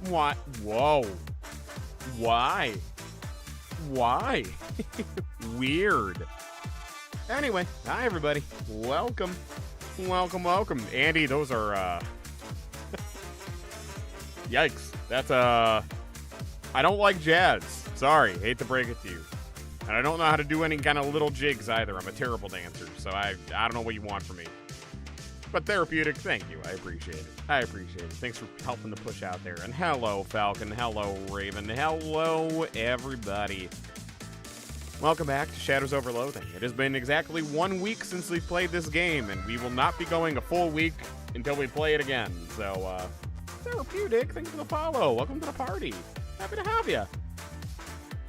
What? Whoa. Why? Why? Weird. Anyway, hi everybody. Welcome. Welcome. Andy, those are, yikes. That's, I don't like jazz. Sorry, hate to break it to you. And I don't know how to do any kind of little jigs either. I'm a terrible dancer, so I don't know what you want from me. But therapeutic, thank you. I appreciate it. Thanks for helping the push out there. And hello, Falcon. Hello, Raven. Hello, everybody. Welcome back to Shadows Over Loathing. It has been exactly 1 week since we played this game, and we will not be going a full week until we play it again. So, therapeutic, thanks for the follow. Welcome to the party. Happy to have you.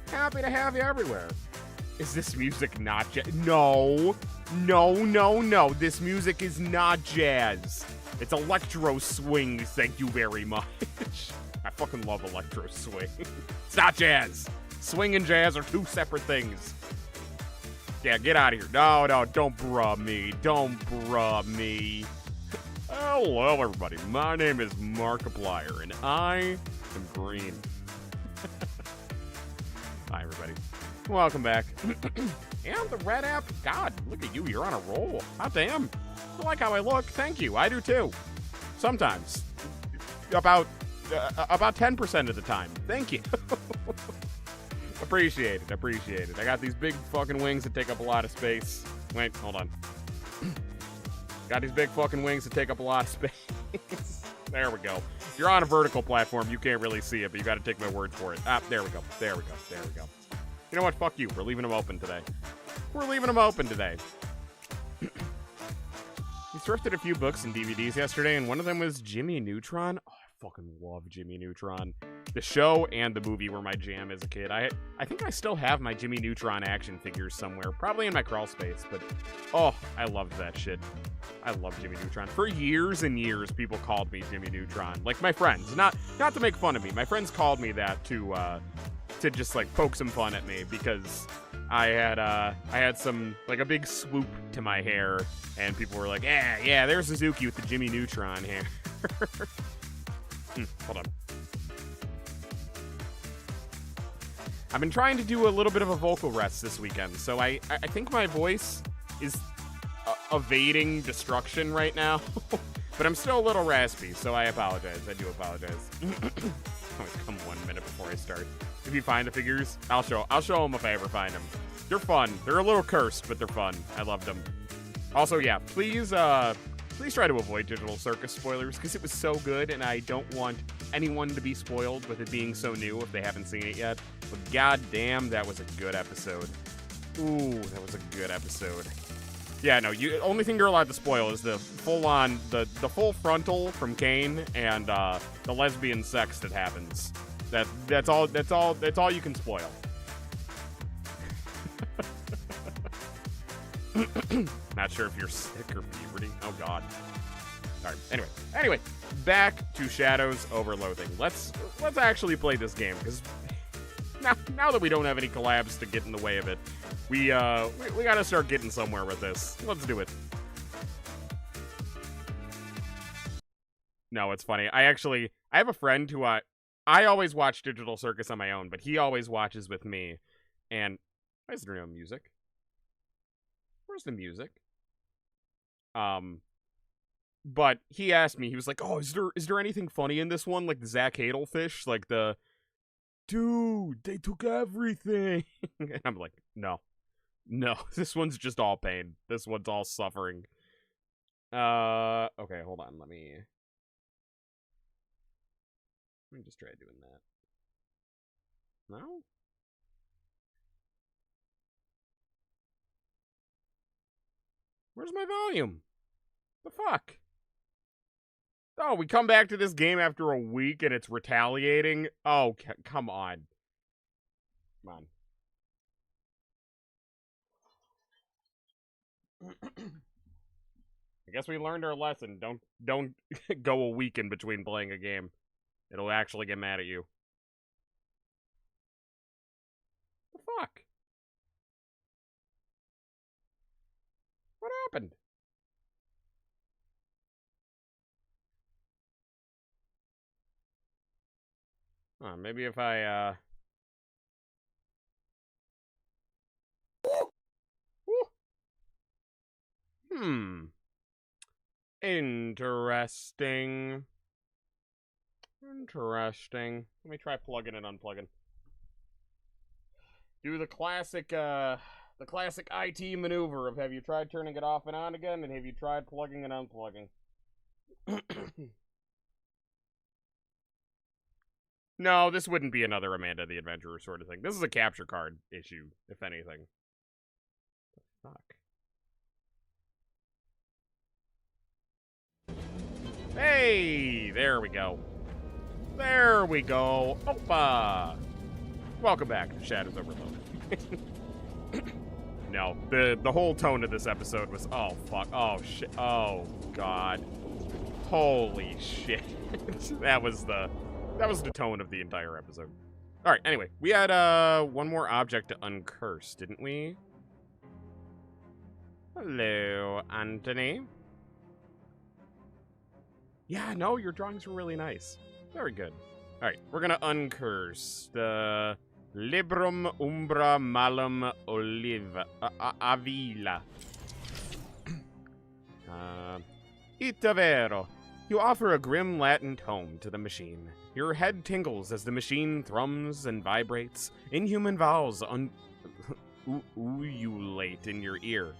Happy to have you everywhere. Is this music not jazz? No. This music is not jazz. It's electro swing, thank you very much. I fucking love electro swing. It's not jazz. Swing and jazz are two separate things. Yeah, get out of here. No, don't bruh me. Hello, everybody. My name is Markiplier, and I am green. Hi, everybody. Welcome back. And the red app, God, look at you, you're on a roll. Hot damn. I like how I look, thank you, I do too. Sometimes. About 10% of the time, thank you. Appreciate it. I got these big fucking wings that take up a lot of space. Wait, hold on. Got these big fucking wings that take up a lot of space. There we go. If you're on a vertical platform, you can't really see it, but you gotta take my word for it. Ah, there we go. You know what? Fuck you. We're leaving them open today. We thrifted a few books and DVDs yesterday, and one of them was Jimmy Neutron. Oh, I fucking love Jimmy Neutron. The show and the movie were my jam as a kid. I think I still have my Jimmy Neutron action figures somewhere, probably in my crawl space, but oh, I loved that shit. I love Jimmy Neutron. For years and years, people called me Jimmy Neutron. Like, my friends. Not to make fun of me. My friends called me that to just, like, poke some fun at me because I had some, like, a big swoop to my hair, and people were like, yeah, there's Suzuki with the Jimmy Neutron hair. Hold on. I've been trying to do a little bit of a vocal rest this weekend, so I think my voice is evading destruction right now, but I'm still a little raspy, so I apologize. I do apologize. Always come 1 minute before I start. If you find the figures, I'll show them if I ever find them. They're fun. They're a little cursed, but they're fun. I love them. Also, yeah, please try to avoid Digital Circus spoilers, because it was so good, and I don't want anyone to be spoiled with it being so new if they haven't seen it yet. But goddamn, that was a good episode. Ooh, that was a good episode. Yeah, no, only thing you're allowed to spoil is the full-on, the full frontal from Kane and the lesbian sex that happens. That's all you can spoil. Not sure if you're sick or puberty. Oh god. Alright, anyway, back to Shadows Over Loathing. Let's actually play this game, because now that we don't have any collabs to get in the way of it, we gotta start getting somewhere with this. Let's do it. No, it's funny. I have a friend who I always watch Digital Circus on my own, but he always watches with me. And why is there no music? Where's the music? But he asked me, he was like, "Oh, is there anything funny in this one? Like the Zach Hadelfish? Like the dude, they took everything." And I'm like, no, this one's just all pain. This one's all suffering. Okay, hold on. Let me just try doing that. No? Where's my volume? The fuck? Oh, we come back to this game after a week and it's retaliating? Oh, come on. Come on. I guess we learned our lesson. Don't go a week in between playing a game. It'll actually get mad at you. The fuck? What happened? Maybe if I, Interesting. Interesting. Let me try plugging and unplugging. Do the classic IT maneuver of have you tried turning it off and on again, and have you tried plugging and unplugging? No, this wouldn't be another Amanda the Adventurer sort of thing. This is a capture card issue, if anything. Fuck. Hey, there we go. There we go. Opa! Welcome back to Shadows Overload. No, the whole tone of this episode was, oh, fuck, oh, shit, oh, God. Holy shit. That was the tone of the entire episode. All right, anyway, we had one more object to uncurse, didn't we? Hello, Anthony. Yeah, no, your drawings were really nice. Very good. All right, we're gonna uncurse the Librum Umbra Malum Oliva Avila. Ita vero. You offer a grim Latin tone to the machine. Your head tingles as the machine thrums and vibrates. Inhuman vowels ululate in your ear.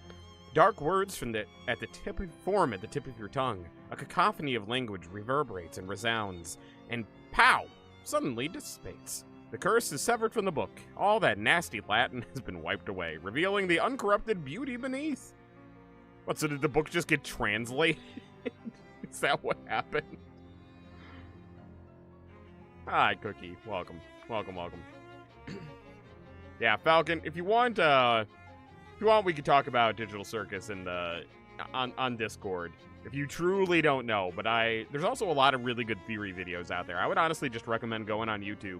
Dark words form at the tip of your tongue. A cacophony of language reverberates and resounds, and pow! Suddenly dissipates. The curse is severed from the book. All that nasty Latin has been wiped away, revealing the uncorrupted beauty beneath. What, so did the book just get translated? Is that what happened? Hi, Cookie. Welcome. Welcome, welcome. Yeah, Falcon, if you want, we could talk about Digital Circus in the on Discord. If you truly don't know, but there's also a lot of really good theory videos out there. I would honestly just recommend going on YouTube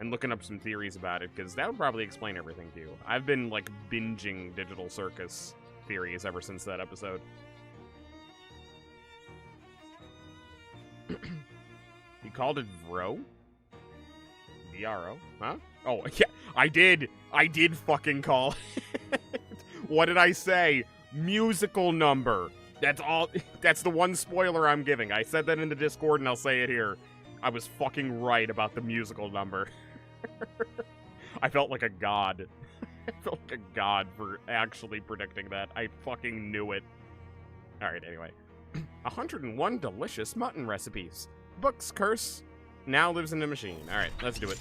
and looking up some theories about it, because that would probably explain everything to you. I've been, like, binging Digital Circus theories ever since that episode. You called it Vro? V-R-O? Huh? Oh, yeah, I did fucking call it. What did I say? Musical number. That's all. That's the one spoiler I'm giving. I said that in the Discord, and I'll say it here. I was fucking right about the musical number. I felt like a god. I felt like a god for actually predicting that. I fucking knew it. Alright, anyway. 101 delicious mutton recipes. Book's curse now lives in the machine. Alright, let's do it.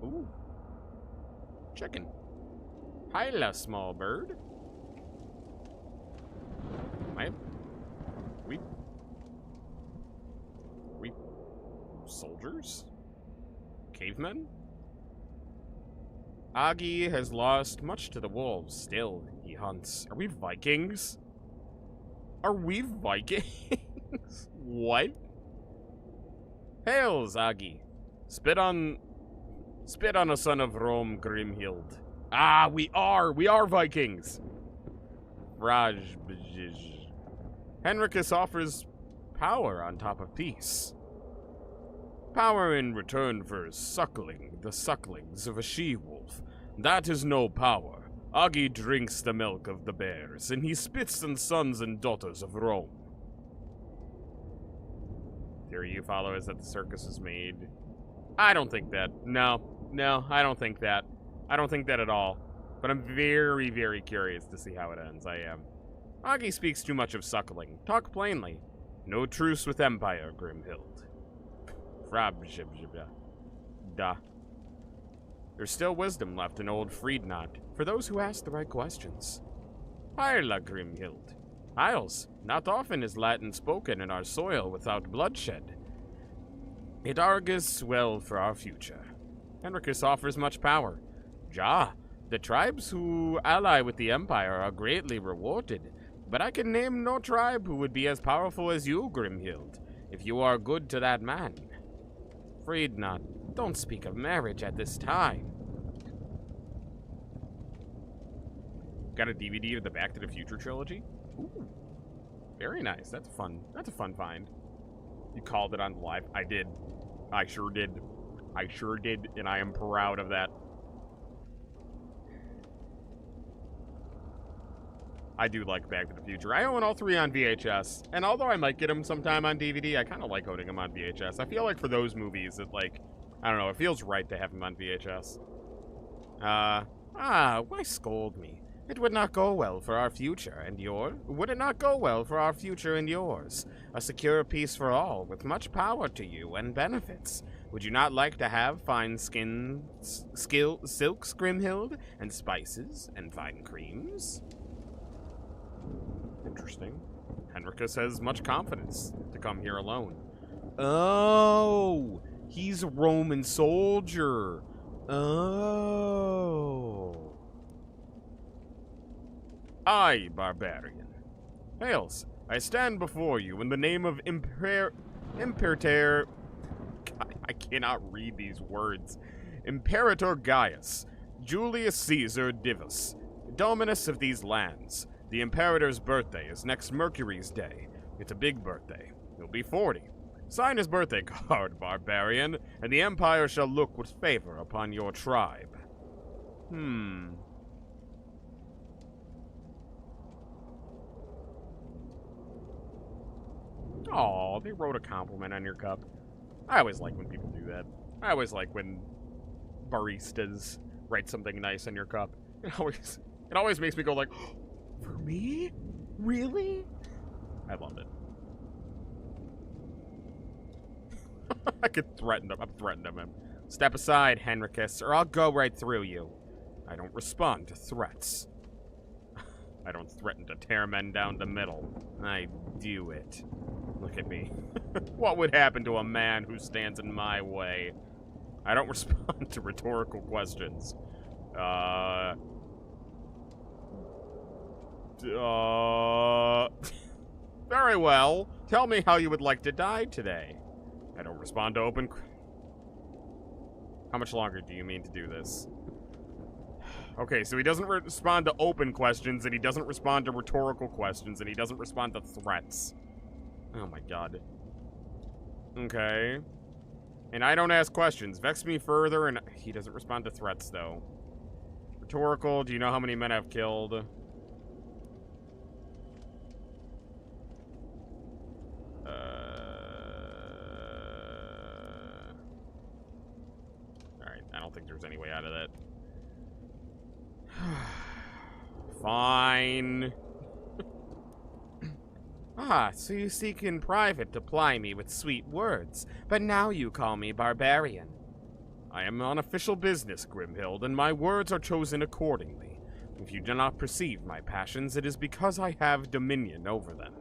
Ooh. Chicken. Hyla, small bird. We soldiers? Cavemen? Agi has lost much to the wolves. Still, he hunts. Are we Vikings? Are we Vikings? What? Hails, Agi. Spit on a son of Rome, Grimhild. Ah, we are Vikings. Raj. Henricus offers power on top of peace. Power in return for suckling the sucklings of a she-wolf. That is no power. Agi drinks the milk of the bears, and he spits on sons and daughters of Rome. Theory you follow is that the circus is made. I don't think that. No, I don't think that. I don't think that at all. But I'm very, very curious to see how it ends. I am. Agi speaks too much of suckling. Talk plainly. No truce with Empire, Grimhild. Da. There's still wisdom left in old Friednot, for those who ask the right questions. Hyla, Grimhild. Isles, not often is Latin spoken in our soil without bloodshed. It argues well for our future. Henricus offers much power. Ja, the tribes who ally with the Empire are greatly rewarded, but I can name no tribe who would be as powerful as you, Grimhild, if you are good to that man. Friednot, don't speak of marriage at this time. Got a DVD of the Back to the Future trilogy? Ooh, very nice. That's fun. That's a fun find. You called it on live. I did. I sure did. I sure did, and I am proud of that. I do like Back to the Future. I own all 3 on VHS, and although I might get them sometime on DVD, I kind of like owning them on VHS. I feel like for those movies, it like, I don't know, it feels right to have them on VHS. Why scold me? It would not go well for our future and would it not go well for our future and yours? A secure peace for all, with much power to you and benefits. Would you not like to have fine silks, Grimhild, and spices, and fine creams? Interesting. Henricus has much confidence to come here alone. Oh, he's a Roman soldier. Oh. I, barbarian. Hails, I stand before you in the name of Imperator... I cannot read these words. Imperator Gaius, Julius Caesar Divus, Dominus of these lands. The Imperator's birthday is next Mercury's day. It's a big birthday. He'll be 40. Sign his birthday card, barbarian, and the Empire shall look with favor upon your tribe. Aw, they wrote a compliment on your cup. I always like when people do that. I always like when baristas write something nice on your cup. It always makes me go like, for me? Really? I love it. I could threaten them. I'm threatening him. Step aside, Henricus, or I'll go right through you. I don't respond to threats. I don't threaten to tear men down the middle. I do it. Look at me. What would happen to a man who stands in my way? I don't respond to rhetorical questions. Very well. Tell me how you would like to die today. I don't respond to open... How much longer do you mean to do this? Okay, so he doesn't respond to open questions, and he doesn't respond to rhetorical questions, and he doesn't respond to threats. Oh my god. Okay. And I don't ask questions. Vex me further, and he doesn't respond to threats, though. Rhetorical, do you know how many men I've killed? Alright, I don't think there's any way out of that. Fine. So you seek in private to ply me with sweet words, but now you call me barbarian. I am on official business, Grimhild, and my words are chosen accordingly. If you do not perceive my passions, it is because I have dominion over them.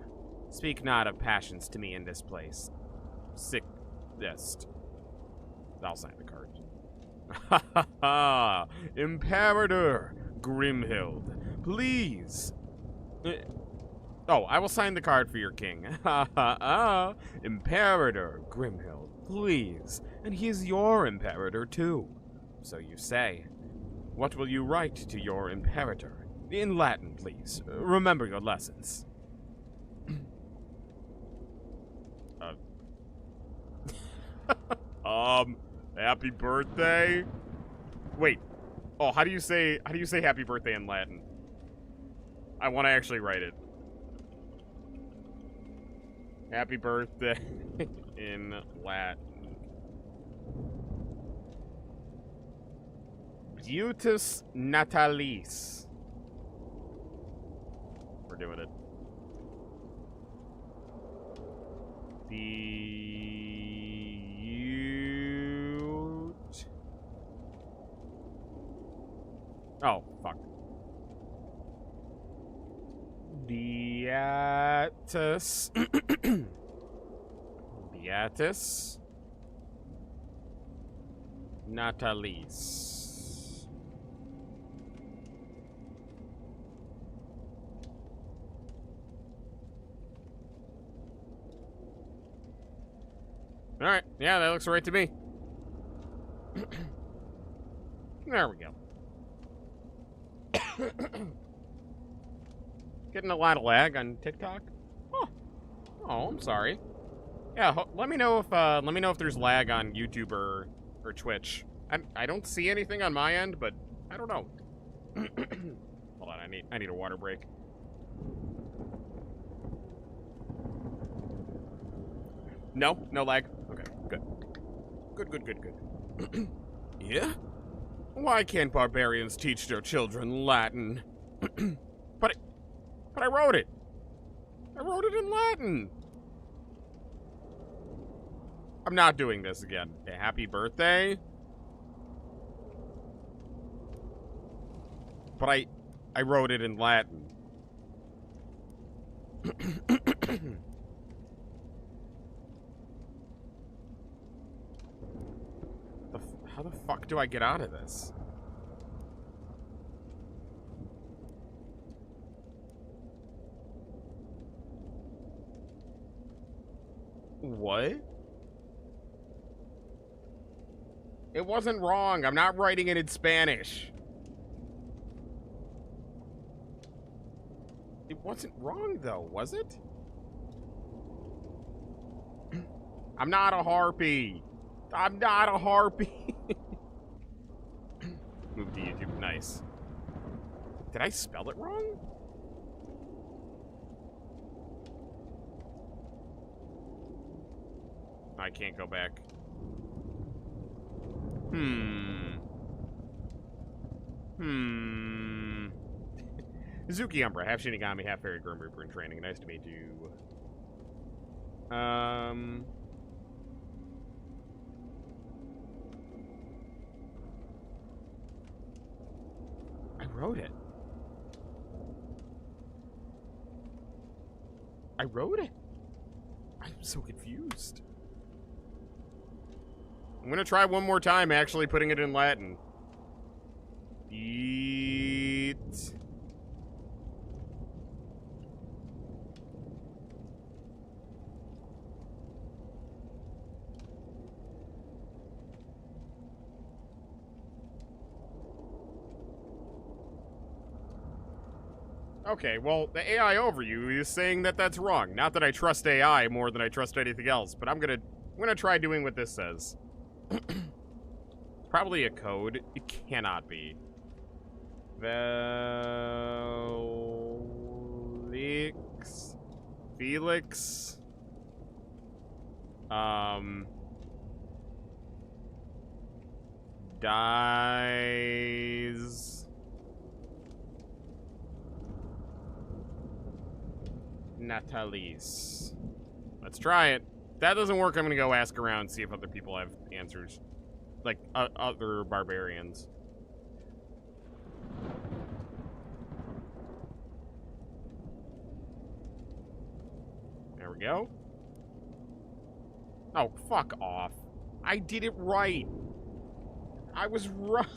Speak not of passions to me in this place. Sickest. I'll sign the card. Ha ha ha! Imperator Grimhild, please. Oh, I will sign the card for your king. Ha ha ha! Imperator Grimhild, please. And he is your imperator, too. So you say. What will you write to your imperator? In Latin, please. Remember your lessons. Happy birthday? Wait. Oh, how do you say happy birthday in Latin? I want to actually write it. Happy birthday in Latin. Beautus Natalis. We're doing it. Oh, fuck. Beatus. Beatus. Natalis. Alright, yeah, that looks right to me. There we go. Getting a lot of lag on TikTok? Oh, I'm sorry. Yeah, let me know if there's lag on YouTube or Twitch. I don't see anything on my end, but I don't know. Hold on, I need a water break. No lag. Okay, good. Good. Yeah? Why can't barbarians teach their children Latin? but I wrote it. I wrote it in Latin. I'm not doing this again. Happy birthday. But I wrote it in Latin. How the fuck do I get out of this? What? It wasn't wrong. I'm not writing it in Spanish. It wasn't wrong, though, was it? I'm not a harpy. I'm not a harpy. Move to YouTube. Nice. Did I spell it wrong? I can't go back. Zuki Umbra, half Shinigami, half Fairy Grim Reaper in training. Nice to meet you. I wrote it. I wrote it. I'm so confused. I'm gonna try one more time actually putting it in Latin. Eat. Okay, well, the AI overview is saying that that's wrong. Not that I trust AI more than I trust anything else, but I'm gonna try doing what this says. It's probably a code. It cannot be. Felix. Dies. Natalis. Let's try it. If that doesn't work, I'm gonna go ask around and see if other people have answers. Like, other barbarians. There we go. Oh, fuck off. I did it right. I was right.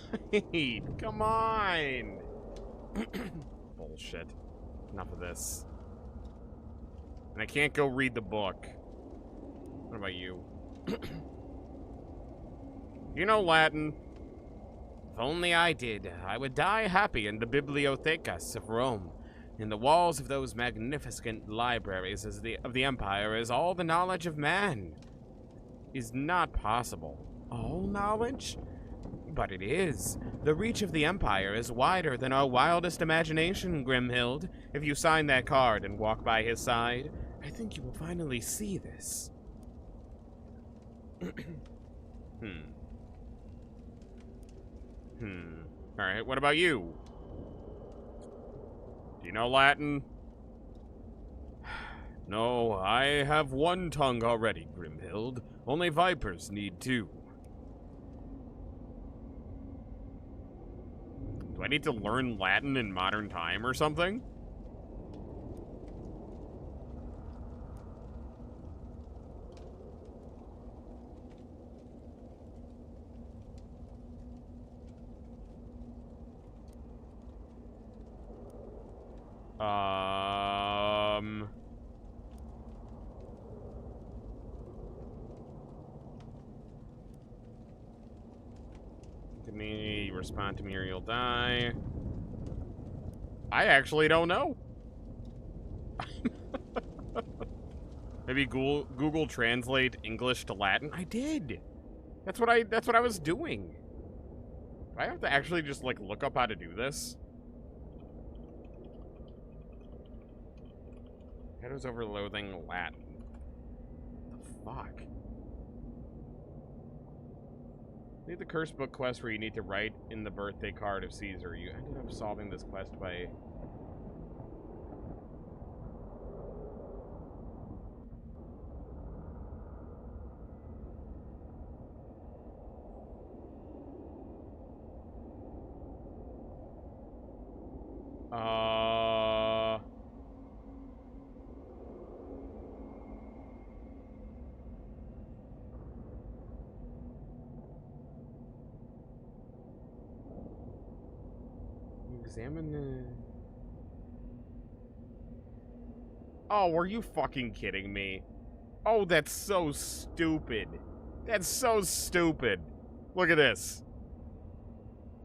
Come on. Bullshit. Enough of this. And I can't go read the book. What about you? You know Latin. If only I did, I would die happy in the bibliothecas of Rome. In the walls of those magnificent libraries of the Empire is all the knowledge of man. Is not possible. All knowledge? But it is. The reach of the Empire is wider than our wildest imagination, Grimhild. If you sign that card and walk by his side, I think you will finally see this. Alright, what about you? Do you know Latin? No, I have one tongue already, Grimhild. Only vipers need two. Do I need to learn Latin in modern time or something? To me, you respond to me or you'll die. I actually don't know. Maybe Google Translate English to Latin. I did. That's what I was doing. Do I have to actually just like look up how to do this? Shadows over Loathing Latin. What the fuck? Leave the curse book quest where you need to write in the birthday card of Caesar. You ended up solving this quest by... Examine the... Oh, were you fucking kidding me? Oh, that's so stupid. That's so stupid. Look at this.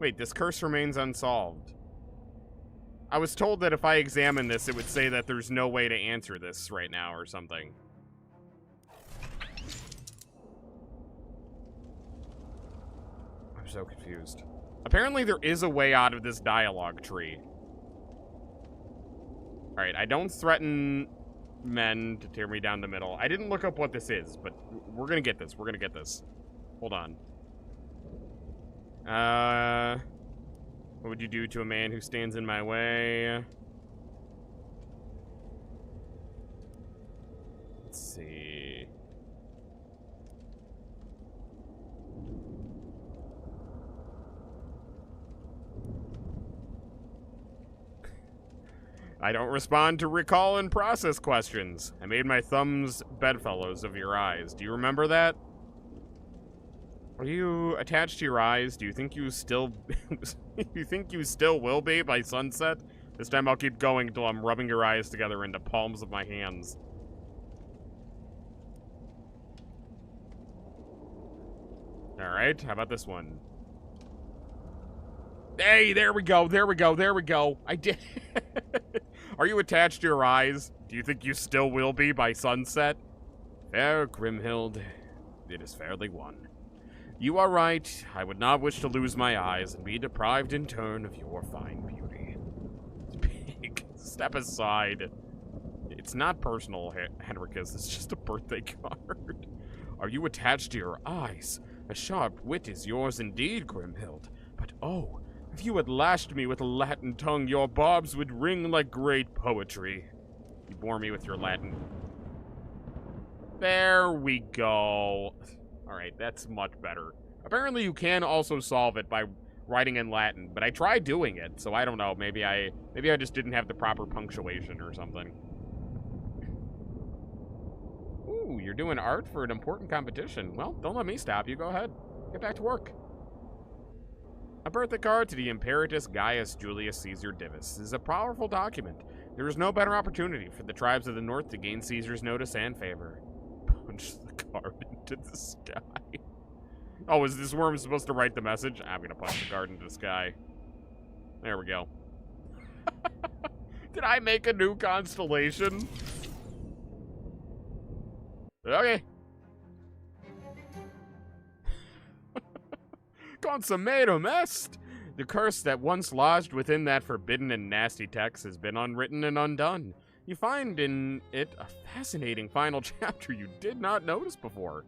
Wait, this curse remains unsolved. I was told that if I examine this, it would say that there's no way to answer this right now or something. I'm so confused. Apparently there is a way out of this dialogue tree. Alright, I don't threaten men to tear me down the middle. I didn't look up what this is, but we're gonna get this. We're gonna get this. Hold on. What would you do to a man who stands in my way? Let's see. I don't respond to recall and process questions. I made my thumbs bedfellows of your eyes. Do you remember that? Are you attached to your eyes? Do you think you still... you think you still will be by sunset? This time I'll keep going until I'm rubbing your eyes together into palms of my hands. Alright, how about this one? Hey, there we go, there we go, there we go. I did... Are you attached to your eyes? Do you think you still will be by sunset? Fair Grimhild, it is fairly won. You are right. I would not wish to lose my eyes and be deprived in turn of your fine beauty. Big. Step aside. It's not personal, Henricus. It's just a birthday card. Are you attached to your eyes? A sharp wit is yours indeed, Grimhild. But oh, if you had lashed me with a Latin tongue, your barbs would ring like great poetry. You bore me with your Latin. There we go. Alright, that's much better. Apparently you can also solve it by writing in Latin, but I tried doing it, so I don't know. Maybe I just didn't have the proper punctuation or something. Ooh, you're doing art for an important competition. Well, don't let me stop you. Go ahead. Get back to work. A birthday card to the Imperatus Gaius Julius Caesar Divis is a powerful document. There is no better opportunity for the tribes of the north to gain Caesar's notice and favor. Punch the card into the sky. Oh, is this worm supposed to write the message? I'm gonna punch the card into the sky. There we go. Did I make a new constellation? Okay. Consummatum est! The curse that once lodged within that forbidden and nasty text has been unwritten and undone. You find in it a fascinating final chapter you did not notice before.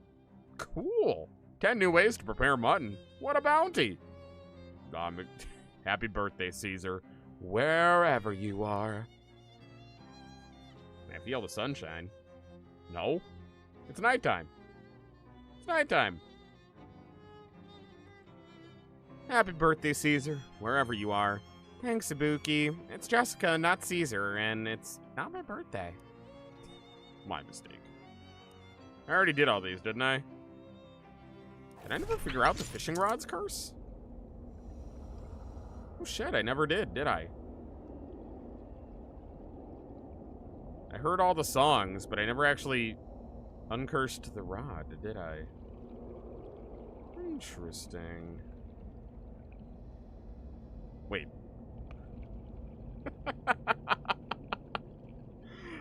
Cool. 10 new ways to prepare mutton. What a bounty. Happy birthday, Caesar. Wherever you are. I feel the sunshine. No. It's nighttime. It's nighttime. Happy birthday, Caesar. Wherever you are. Thanks, Ibuki. It's Jessica, not Caesar, and it's not my birthday. My mistake. I already did all these, didn't I? Did I never figure out the fishing rod's curse? Oh shit, I never did I? I heard all the songs, but I never actually uncursed the rod, did I? Interesting. Wait.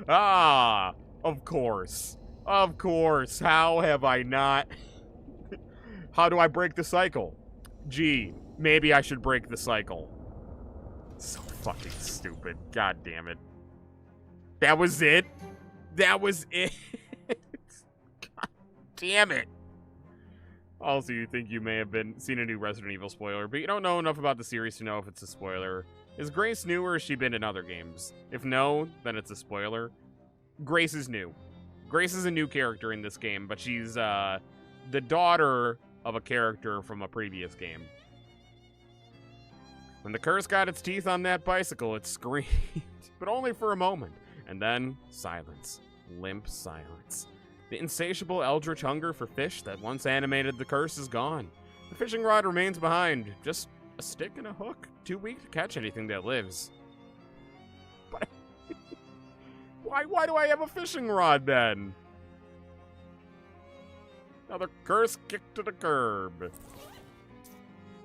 Ah, of course. Of course. How have I not? How do I break the cycle? Gee, maybe I should break the cycle. So fucking stupid. God damn it. That was it? That was it? God damn it. Also, you think you may have seen a new Resident Evil spoiler, but you don't know enough about the series to know if it's a spoiler. Is Grace new or has she been in other games? If no, then it's a spoiler. Grace is new. Grace is a new character in this game, but she's the daughter of a character from a previous game. When the curse got its teeth on that bicycle, it screamed, but only for a moment. And then, silence. Limp silence. The insatiable eldritch hunger for fish that once animated the curse is gone. The fishing rod remains behind, just a stick and a hook, too weak to catch anything that lives. But why do I have a fishing rod then? Another curse kicked to the curb.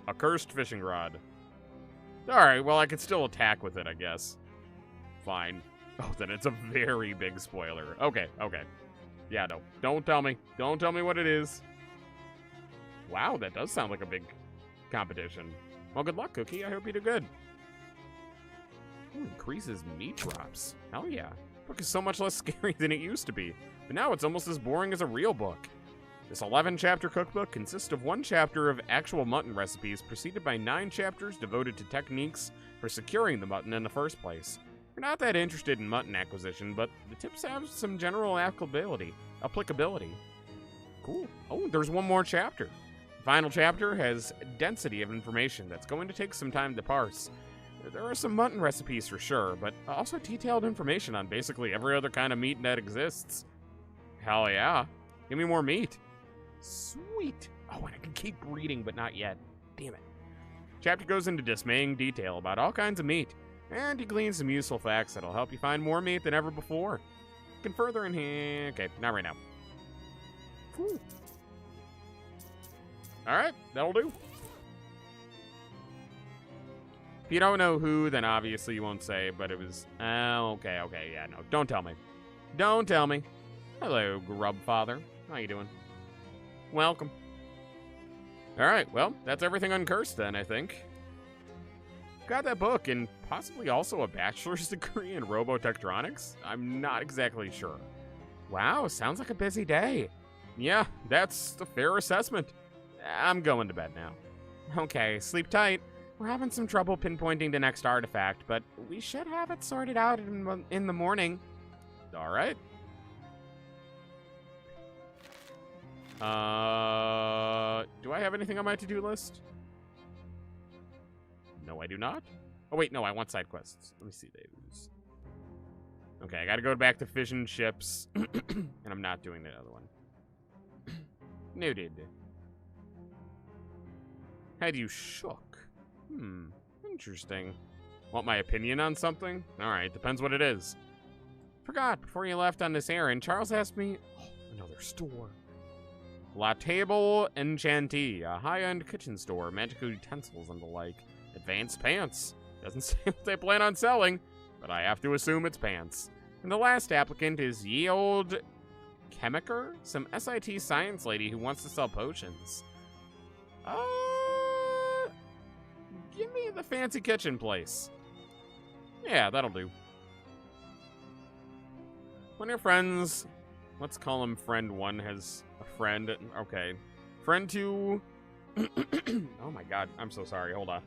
A cursed fishing rod. Alright, well I can still attack with it, I guess. Fine. Oh, then it's a very big spoiler. Okay. Yeah, no. Don't tell me. Don't tell me what it is. Wow, that does sound like a big competition. Well, good luck, Cookie. I hope you do good. Ooh, increases meat drops. Hell yeah. Book is so much less scary than it used to be. But now it's almost as boring as a real book. This 11-chapter cookbook consists of 1 chapter of actual mutton recipes, preceded by 9 chapters devoted to techniques for securing the mutton in the first place. We're not that interested in mutton acquisition, but the tips have some general applicability. Cool. Oh, there's 1 more chapter. The final chapter has density of information that's going to take some time to parse. There are some mutton recipes for sure, but also detailed information on basically every other kind of meat that exists. Hell yeah. Give me more meat. Sweet. Oh, and I can keep reading, but not yet. Damn it. Chapter goes into dismaying detail about all kinds of meat, and you glean some useful facts that'll help you find more meat than ever before. You can further enhance... Okay, not right now. Cool. Alright, that'll do. If you don't know who, then obviously you won't say, but it was... okay, yeah, no. Don't tell me. Don't tell me. Hello, Grubfather. How you doing? Welcome. Alright, well, that's everything uncursed then, I think. Got that book, and possibly also a bachelor's degree in robotectronics? I'm not exactly sure. Wow, sounds like a busy day. Yeah, that's a fair assessment. I'm going to bed now. Okay, sleep tight. We're having some trouble pinpointing the next artifact, but we should have it sorted out in the morning. Alright. Do I have anything on my to-do list? No, I do not. Oh, wait, no, I want side quests. Let me see those. Okay, I gotta go back to fish and chips, and I'm not doing that other one. Noted. Had you shook? Interesting. Want my opinion on something? Alright, depends what it is. Forgot, before you left on this errand, Charles asked me... Oh, another store. La Table Enchantee, a high-end kitchen store, magical utensils and the like. Advanced pants. Doesn't say what they plan on selling, but I have to assume it's pants. And the last applicant is ye old Chemiker, some SIT science lady who wants to sell potions. Give me the fancy kitchen place. Yeah, that'll do. When your friends, let's call him friend 1, has a friend. Okay. Friend 2. Oh my god, I'm so sorry. Hold on.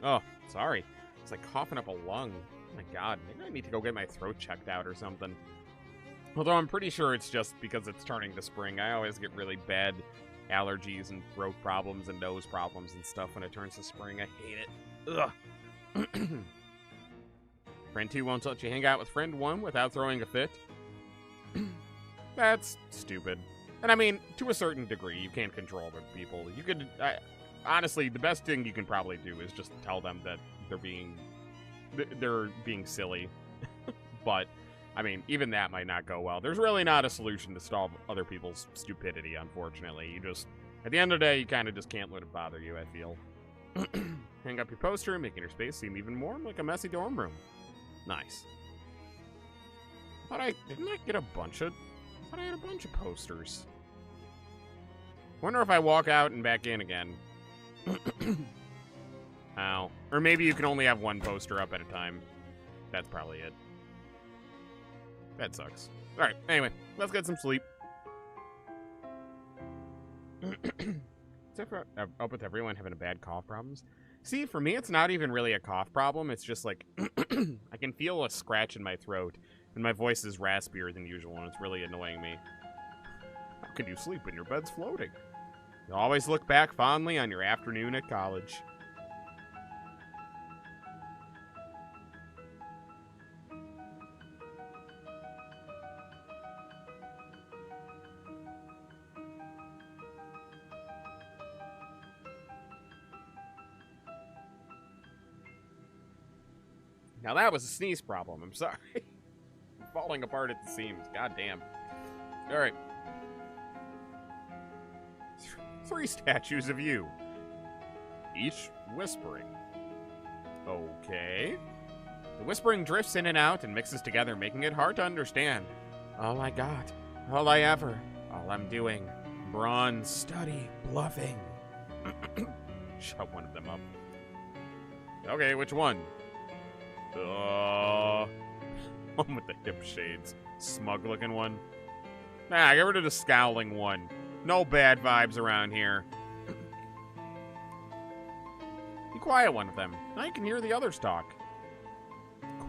Oh, sorry. It's like coughing up a lung. Oh my god, maybe I need to go get my throat checked out or something. Although I'm pretty sure it's just because it's turning to spring. I always get really bad allergies and throat problems and nose problems and stuff when it turns to spring. I hate it. Ugh. Friend 2 won't let you hang out with friend 1 without throwing a fit. That's stupid. And I mean, to a certain degree, you can't control other people. You could... honestly, the best thing you can probably do is just tell them that they're being silly. But I mean, even that might not go well. There's really not a solution to solve other people's stupidity, unfortunately. You just, at the end of the day, you kind of just can't let it bother you, I feel. Hang up your poster, making your space seem even more like a messy dorm room. Nice. Didn't I get a bunch of... I thought I had a bunch of posters. Wonder if I walk out and back in again. Ow. Or maybe you can only have one poster up at a time. That's probably it. That sucks. Alright, anyway, let's get some sleep. Up with everyone having a bad cough problems. See, for me, it's not even really a cough problem. It's just like, I can feel a scratch in my throat, and my voice is raspier than usual, and it's really annoying me. How can you sleep when your bed's floating? You always look back fondly on your afternoon at college. Now that was a sneeze problem. I'm sorry. I'm falling apart at the seams. God damn. All right. 3 statues of you. Each whispering. Okay. The whispering drifts in and out and mixes together, making it hard to understand. All I got. All I ever. All I'm doing. Bronze. Study. Bluffing. Shut one of them up. Okay, which one? One with the hip shades. Smug-looking one. Nah, get rid of the scowling one. No bad vibes around here. Be quiet, one of them. Now you can hear the others talk.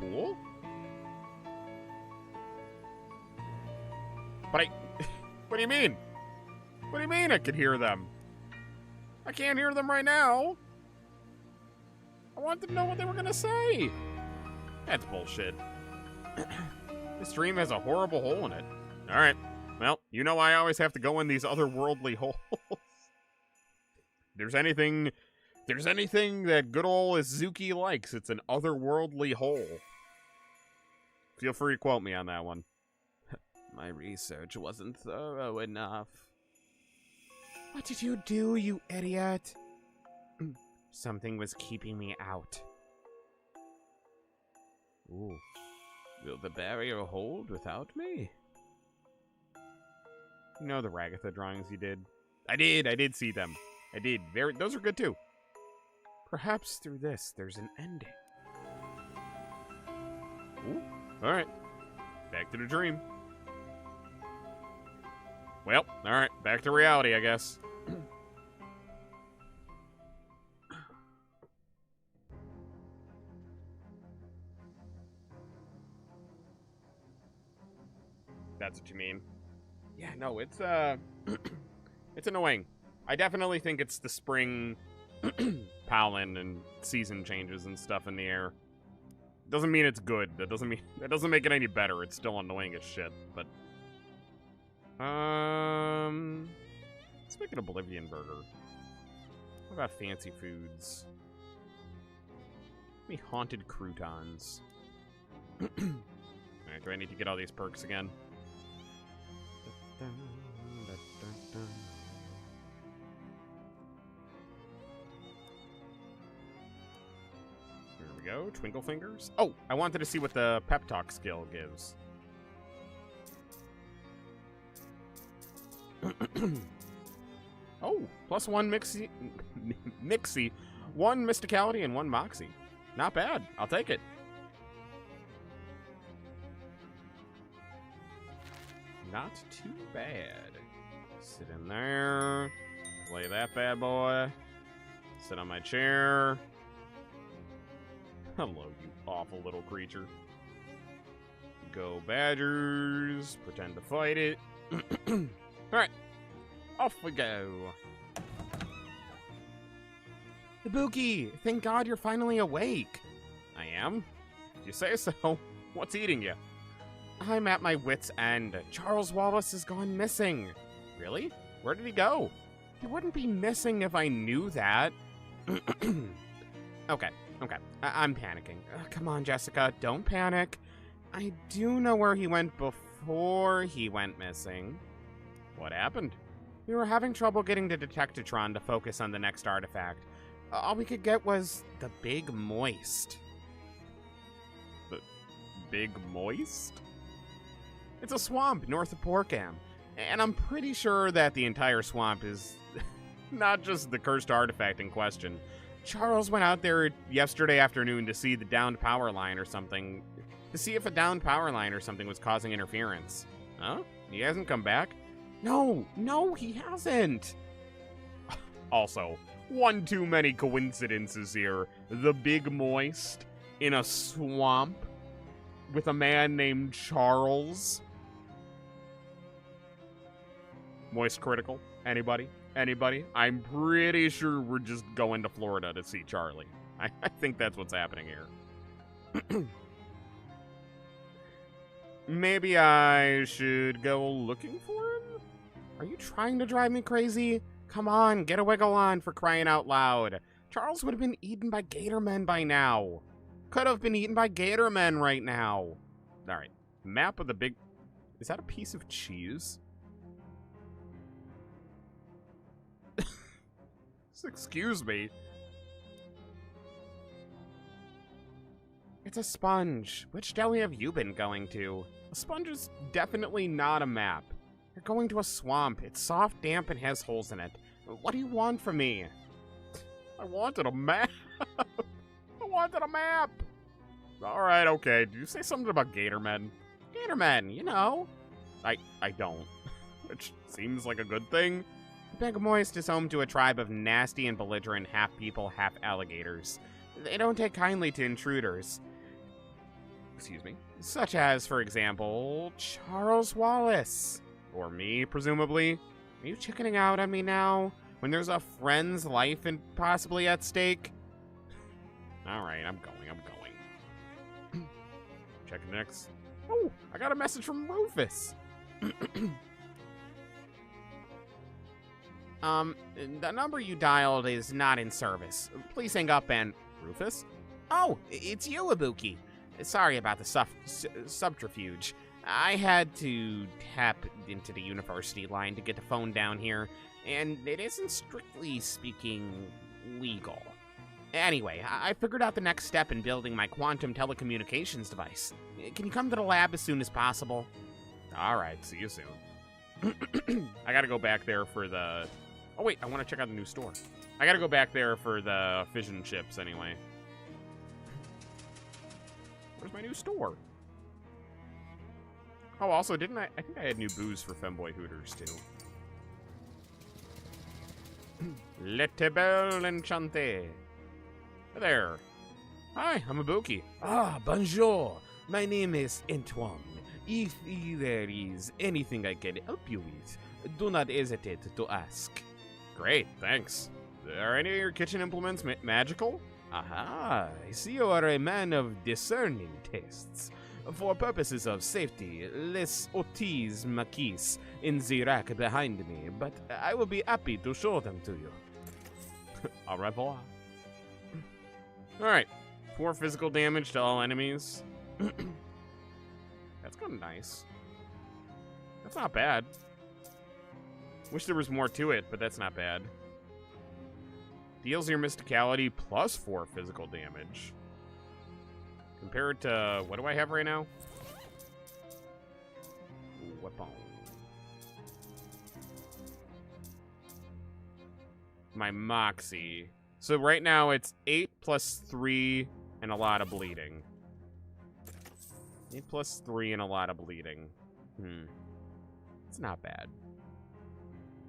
Cool. But what do you mean? What do you mean I could hear them? I can't hear them right now. I wanted to know what they were gonna say. That's bullshit. This dream has a horrible hole in it. Alright. Well, you know I always have to go in these otherworldly holes. There's anything that good old Izuki likes, it's an otherworldly hole. Feel free to quote me on that one. My research wasn't thorough enough. What did you do, you idiot? Something was keeping me out. Ooh. Will the barrier hold without me? You know the Ragatha drawings you did? I did see them. I did. Those are good too. Perhaps through this, there's an ending. Ooh. Alright. Back to the dream. Well, alright. Back to reality, I guess. That's what you mean. Yeah, no, it's it's annoying. I definitely think it's the spring pollen and season changes and stuff in the air. Doesn't mean it's good. That doesn't make it any better. It's still annoying as shit, but let's make an Oblivion burger. What about fancy foods? Maybe haunted croutons. Alright, do I need to get all these perks again? Here we go, Twinkle Fingers. Oh, I wanted to see what the Pep Talk skill gives. Oh, +1 Mixie, 1 Mysticality, and 1 Moxie. Not bad. I'll take it. Not too bad. Sit in there. Play that bad boy. Sit on my chair. Hello, you awful little creature. Go Badgers. Pretend to fight it. Alright. Off we go. Ibuki, thank God you're finally awake. I am? If you say so. What's eating you? I'm at my wit's end. Charles Wallace has gone missing. Really? Where did he go? He wouldn't be missing if I knew that. Okay. I'm panicking. Come on, Jessica, don't panic. I do know where he went before he went missing. What happened? We were having trouble getting the Detectatron to focus on the next artifact. All we could get was the Big Moist. The Big Moist? It's a swamp north of Porkham, and I'm pretty sure that the entire swamp is not just the cursed artifact in question. Charles went out there yesterday afternoon to see the downed power line or something. To see if a downed power line or something was causing interference. Huh? He hasn't come back? No, he hasn't. Also, one too many coincidences here. The Big Moist in a swamp with a man named Charles. Moist critical? Anybody? Anybody? I'm pretty sure we're just going to Florida to see Charlie. I think that's what's happening here. Maybe I should go looking for him? Are you trying to drive me crazy? Come on, get a wiggle on, for crying out loud. Charles would have been eaten by gator men by now. Could have been eaten by gator men right now. Alright, map of the big... Is that a piece of cheese? Excuse me. It's a sponge. Which deli have you been going to? A sponge is definitely not a map. You're going to a swamp. It's soft, damp, and has holes in it. What do you want from me? I wanted a map. I wanted a map. Alright, okay. Did you say something about gator men? Gator men, you know. I don't. Which seems like a good thing. Big Moist is home to a tribe of nasty and belligerent half-people, half-alligators. They don't take kindly to intruders. Excuse me. Such as, for example, Charles Wallace. Or me, presumably. Are you chickening out on me now? When there's a friend's life and possibly at stake? Alright, I'm going. Checking next. Oh, I got a message from Rufus. The number you dialed is not in service. Please hang up and... Rufus? Oh, it's you, Ibuki. Sorry about the subterfuge. I had to tap into the university line to get the phone down here, and it isn't strictly speaking legal. Anyway, I figured out the next step in building my quantum telecommunications device. Can you come to the lab as soon as possible? Alright, see you soon. I gotta go back there for the... Oh wait, I want to check out the new store. I gotta go back there for the fission chips anyway. Where's my new store? Oh, also, didn't I think I had new booze for Femboy Hooters, too. Le Tebel Enchanté. Hey there. Hi, I'm Ibuki. Ah, bonjour. My name is Antoine. If there is anything I can help you with, do not hesitate to ask. Great, thanks. Are any of your kitchen implements magical? Aha, I see you are a man of discerning tastes. For purposes of safety, les otis maquis in the rack behind me, but I will be happy to show them to you. Au revoir. Alright, 4 physical damage to all enemies. That's kind of nice. That's not bad. Wish there was more to it, but that's not bad. Deals your mysticality plus 4 physical damage. Compared to, what do I have right now? Ooh, weapon. My Moxie. So right now it's 8 plus 3 and a lot of bleeding. 8 plus 3 and a lot of bleeding. It's not bad.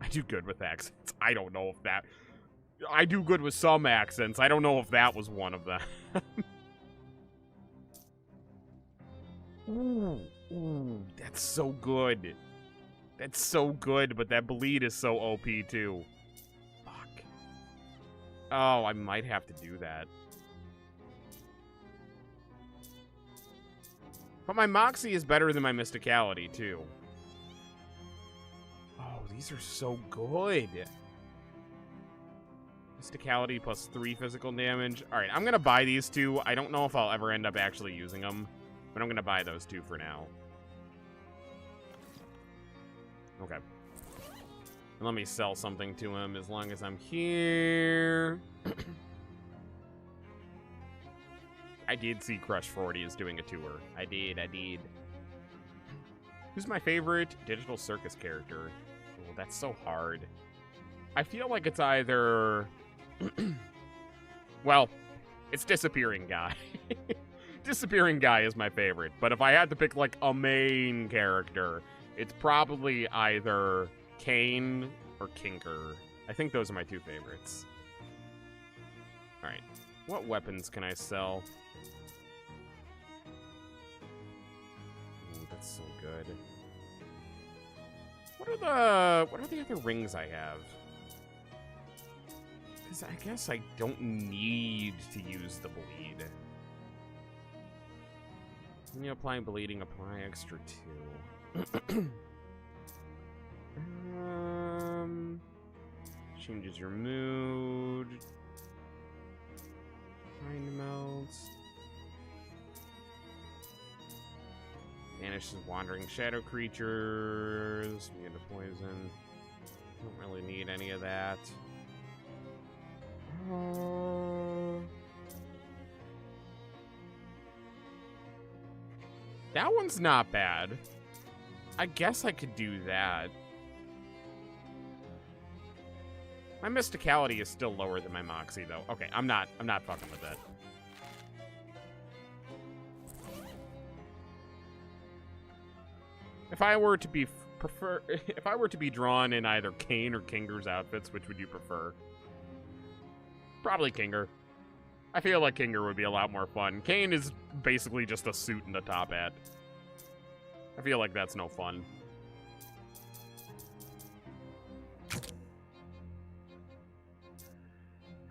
I do good with accents. I don't know if that... I do good with some accents. I don't know if that was one of them. Ooh, that's so good. That's so good, but that bleed is so OP too. Fuck. Oh, I might have to do that. But my Moxie is better than my Mysticality too. Oh, these are so good. Mysticality plus 3 physical damage. Alright, I'm gonna buy these two. I don't know if I'll ever end up actually using them. But I'm going to buy those two for now. Okay. And let me sell something to him as long as I'm here. I did see Crush 40 is doing a tour. I did. Who's my favorite digital circus character? Oh, that's so hard. I feel like it's either... well, it's Disappearing Guy. Disappearing Guy is my favorite. But if I had to pick, like, a main character, it's probably either Kane or Kinker. I think those are my two favorites. Alright. What weapons can I sell? Ooh, that's so good. What are the other rings I have? Because I guess I don't need to use the bleed. When you applying bleeding, apply extra 2. Changes your mood. Mind melts. Banishes wandering shadow creatures. We get a poison. Don't really need any of that. That one's not bad. I guess I could do that. My mysticality is still lower than my moxie, though. Okay, I'm not fucking with that. If I were to be drawn in either Kane or Kinger's outfits, which would you prefer? Probably Kinger. I feel like Kinger would be a lot more fun. Kane is basically just a suit and a top hat. I feel like that's no fun.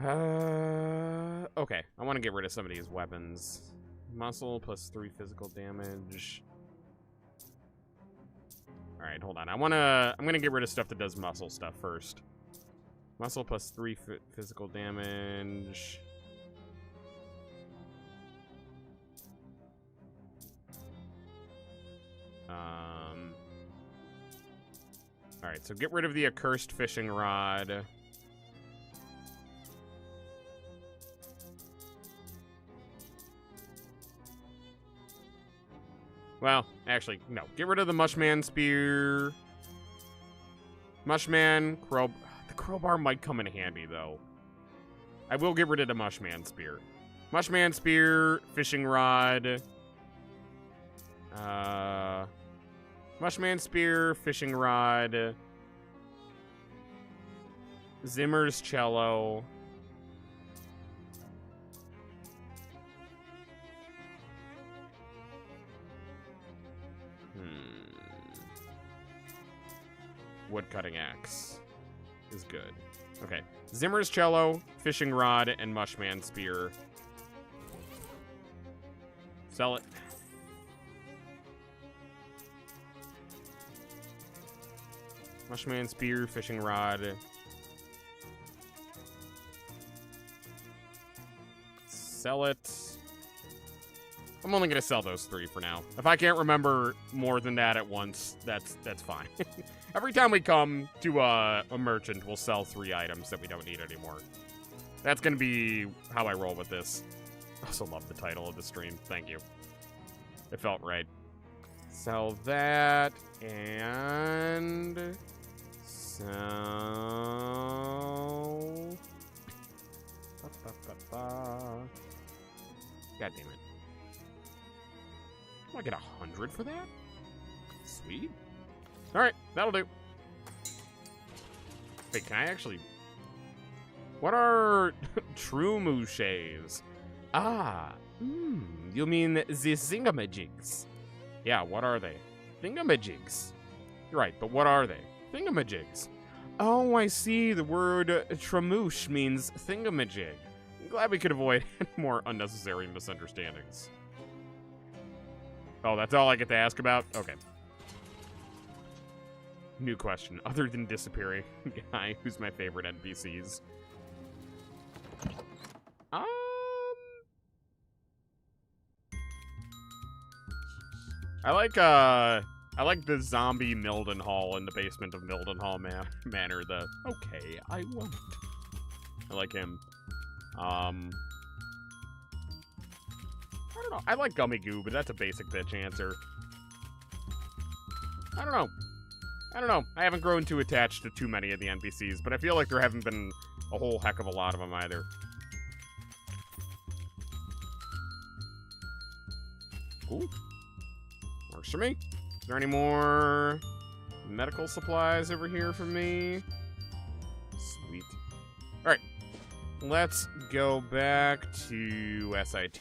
Okay. I want to get rid of some of these weapons. Muscle plus 3 physical damage. Alright, hold on. I'm gonna get rid of stuff that does muscle stuff first. Muscle plus 3 physical damage. Alright, so get rid of the accursed fishing rod. Well, actually, no. Get rid of the Mushman Spear. Mushman, the crowbar might come in handy, though. I will get rid of the Mushman Spear. Mushman Spear, fishing rod. Mushman Spear, fishing rod. Zimmer's cello. Woodcutting axe is good. Okay. Zimmer's cello, fishing rod, and Mushman Spear. Sell it. Mushman Spear, fishing rod. Sell it. I'm only gonna sell those 3 for now. If I can't remember more than that at once, that's fine. Every time we come to a merchant, we'll sell 3 items that we don't need anymore. That's gonna be how I roll with this. I also love the title of the stream. Thank you. It felt right. Sell that, and sell... God damn it. I get 100 for that? Sweet. Alright, that'll do. Wait, can I actually... What are true mouches? Ah, you mean the thingamajigs. Yeah, what are they? Thingamajigs. You're right, but what are they? Thingamajigs. Oh, I see. The word tramouche means thingamajig. I'm glad we could avoid more unnecessary misunderstandings. Oh, that's all I get to ask about? Okay. New question. Other than Disappearing Guy, who's my favorite NPCs? I like the zombie Mildenhall in the basement of Mildenhall Manor. Okay, I won't. I like him. I don't know. I like Gummy Goo, but that's a basic bitch answer. I don't know. I haven't grown too attached to too many of the NPCs, but I feel like there haven't been a whole heck of a lot of them either. Cool. Works for me. Is there any more medical supplies over here for me? Sweet. Alright. Let's go back to SIT.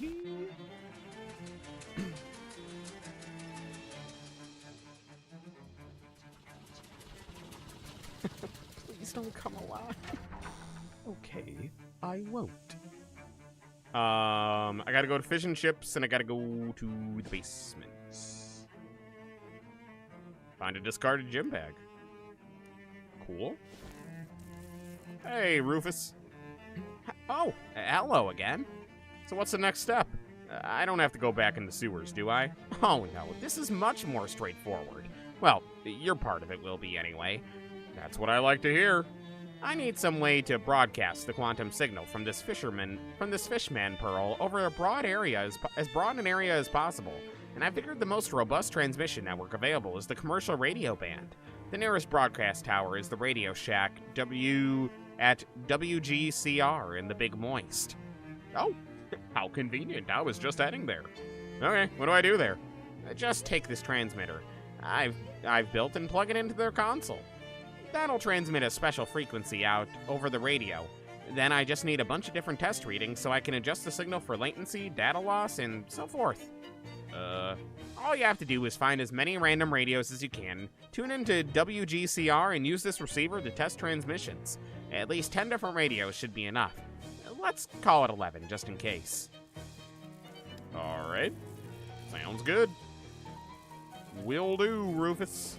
Please don't come alive. Okay, I won't. I gotta go to Fish and Chips, and I gotta go to the basement. Find a discarded gym bag. Cool. Hey, Rufus. Oh, hello again. So what's the next step? I don't have to go back in the sewers, do I? Oh no, this is much more straightforward. Well, your part of it will be anyway. That's what I like to hear. I need some way to broadcast the quantum signal from this fishman pearl over a broad area, as broad an area as possible. And I figured the most robust transmission network available is the commercial radio band. The nearest broadcast tower is the Radio Shack at WGCR in the Big Moist. Oh, how convenient. I was just heading there. Okay, what do I do there? Just take this transmitter I've built and plug it into their console. That'll transmit a special frequency out over the radio. Then I just need a bunch of different test readings so I can adjust the signal for latency, data loss, and so forth. All you have to do is find as many random radios as you can, tune into WGCR, and use this receiver to test transmissions. At least 10 different radios should be enough. Let's call it 11, just in case. Alright. Sounds good. Will do, Rufus.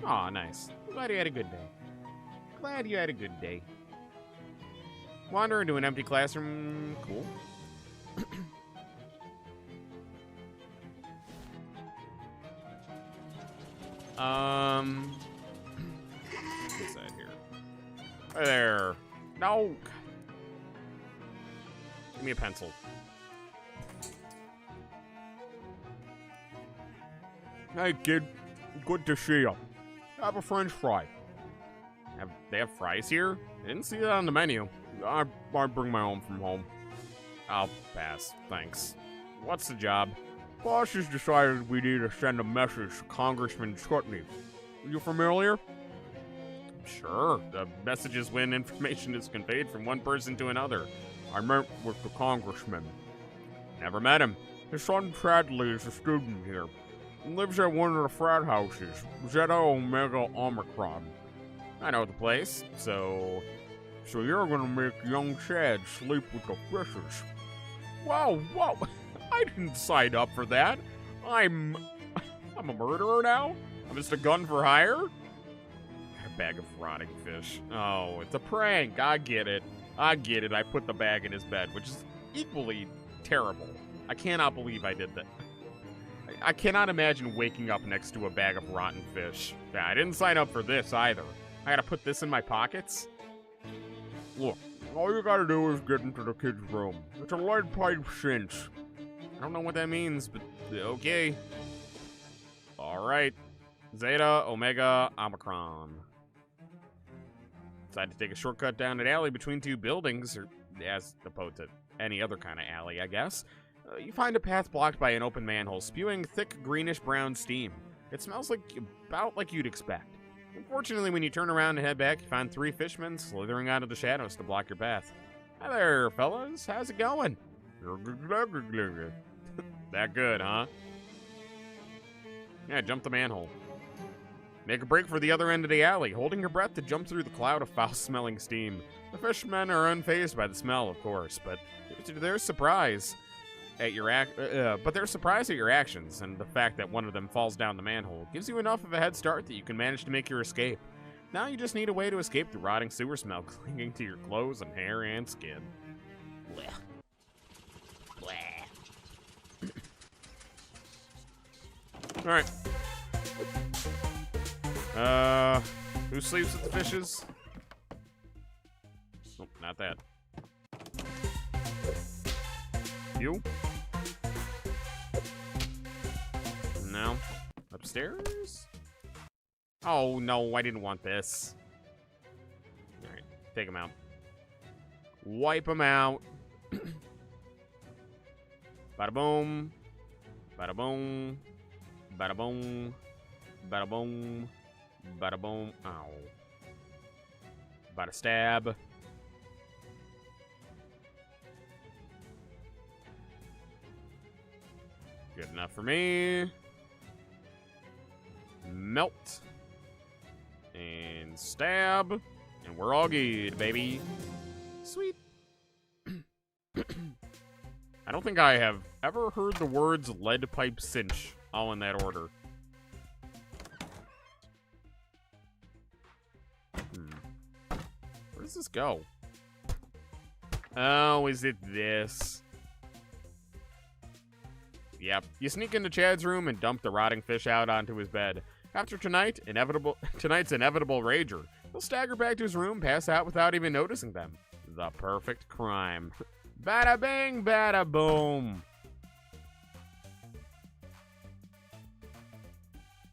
Aw, nice. Glad you had a good day. Wander into an empty classroom. Cool. What's that here? Hey there. No. Give me a pencil. Hey, kid. Good to see you. Have a French fry. They have fries here? I didn't see that on the menu. I bring my own from home. I'll pass, thanks. What's the job? Boss has decided we need to send a message to Congressman Chutney. Are you familiar? Sure. The message is when information is conveyed from one person to another. I met with the congressman. Never met him. His son Bradley is a student here. He lives at one of the frat houses, Zeta Omega Omicron. I know the place, so you're gonna make young Chad sleep with the fishes. Whoa, I didn't sign up for that. I'm a murderer now? I'm just a gun for hire? A bag of rotting fish. Oh, it's a prank. I get it. I put the bag in his bed, which is equally terrible. I cannot believe I did that. I cannot imagine waking up next to a bag of rotten fish. Yeah, I didn't sign up for this either. I gotta put this in my pockets? Look, all you gotta do is get into the kid's room. It's a lead pipe cinch. I don't know what that means, but okay. Alright. Zeta, Omega, Omicron. Decided to take a shortcut down an alley between two buildings, or as opposed to any other kind of alley, I guess. You find a path blocked by an open manhole, spewing thick greenish-brown steam. It smells about like you'd expect. Unfortunately, when you turn around and head back, you find three fishmen slithering out of the shadows to block your path. Hi there, fellas. How's it going? That good, huh? Yeah, jump the manhole. Make a break for the other end of the alley, holding your breath to jump through the cloud of foul-smelling steam. The fishmen are unfazed by the smell, of course, but they're surprised at your actions, and the fact that one of them falls down the manhole gives you enough of a head start that you can manage to make your escape. Now you just need a way to escape the rotting sewer smell clinging to your clothes and hair and skin. Blech. Blech. Alright. Who sleeps with the fishes? Oh, not that. You? No. Upstairs? Oh, no, I didn't want this. Alright, take him out. Wipe him out. Bada boom. Bada boom. Bada boom. Bada boom. Bada boom. Ow. Bada stab. Good enough for me. Melt. And stab. And we're all good, baby. Sweet. I don't think I have ever heard the words lead pipe cinch all in that order. Where does this go? Oh, is it this? Yep. You sneak into Chad's room and dump the rotting fish out onto his bed. After tonight's inevitable rager, he'll stagger back to his room, pass out without even noticing them. The perfect crime. Bada bing, bada boom.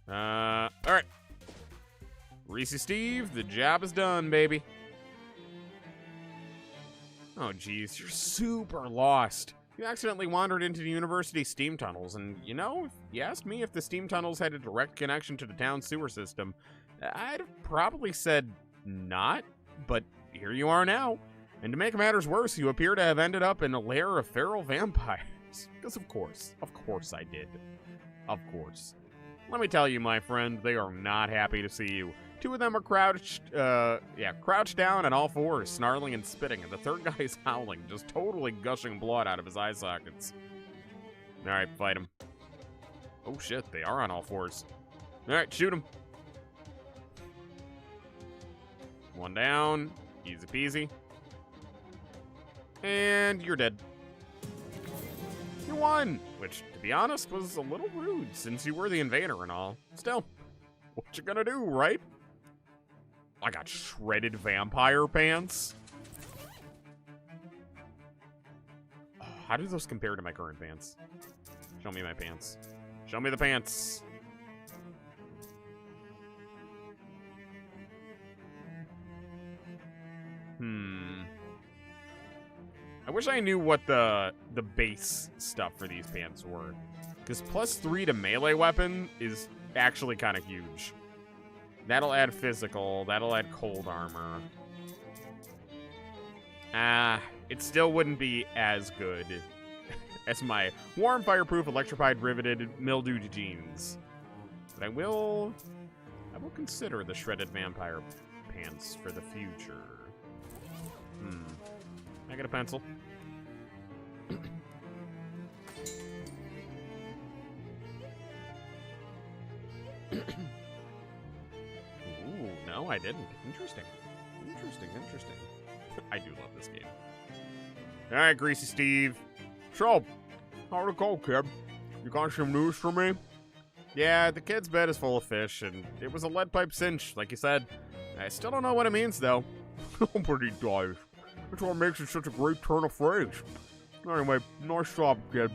Alright. Reese Steve, the job is done, baby. Oh, geez, you're super lost. You accidentally wandered into the university steam tunnels, and, you know, if you asked me if the steam tunnels had a direct connection to the town sewer system, I'd have probably said not, but here you are now. And to make matters worse, you appear to have ended up in a lair of feral vampires. Because of course I did. Of course. Let me tell you, my friend, they are not happy to see you. Two of them are crouched down on all fours, snarling and spitting, and the third guy is howling, just totally gushing blood out of his eye sockets. Alright, fight him. Oh shit, they are on all fours. Alright, shoot him. One down. Easy peasy. And you're dead. You won! Which, to be honest, was a little rude, since you were the invader and all. Still, what you gonna do, right? I got shredded vampire pants. Oh, how do those compare to my current pants? Show me my pants. Show me the pants. I wish I knew what the base stuff for these pants were. Because +3 to melee weapon is actually kind of huge. That'll add physical. That'll add cold armor. It still wouldn't be as good as my warm, fireproof, electrified, riveted, mildewed jeans. But I will consider the shredded vampire pants for the future. I get a pencil. Ooh, no, I didn't. Interesting. Interesting. I do love this game. Alright, Greasy Steve. So, how'd it go, kid? You got some news for me? Yeah, the kid's bed is full of fish, and it was a lead pipe cinch, like you said. I still don't know what it means, though. Nobody does. That's what makes it such a great turn of phrase. Anyway, nice job, kid.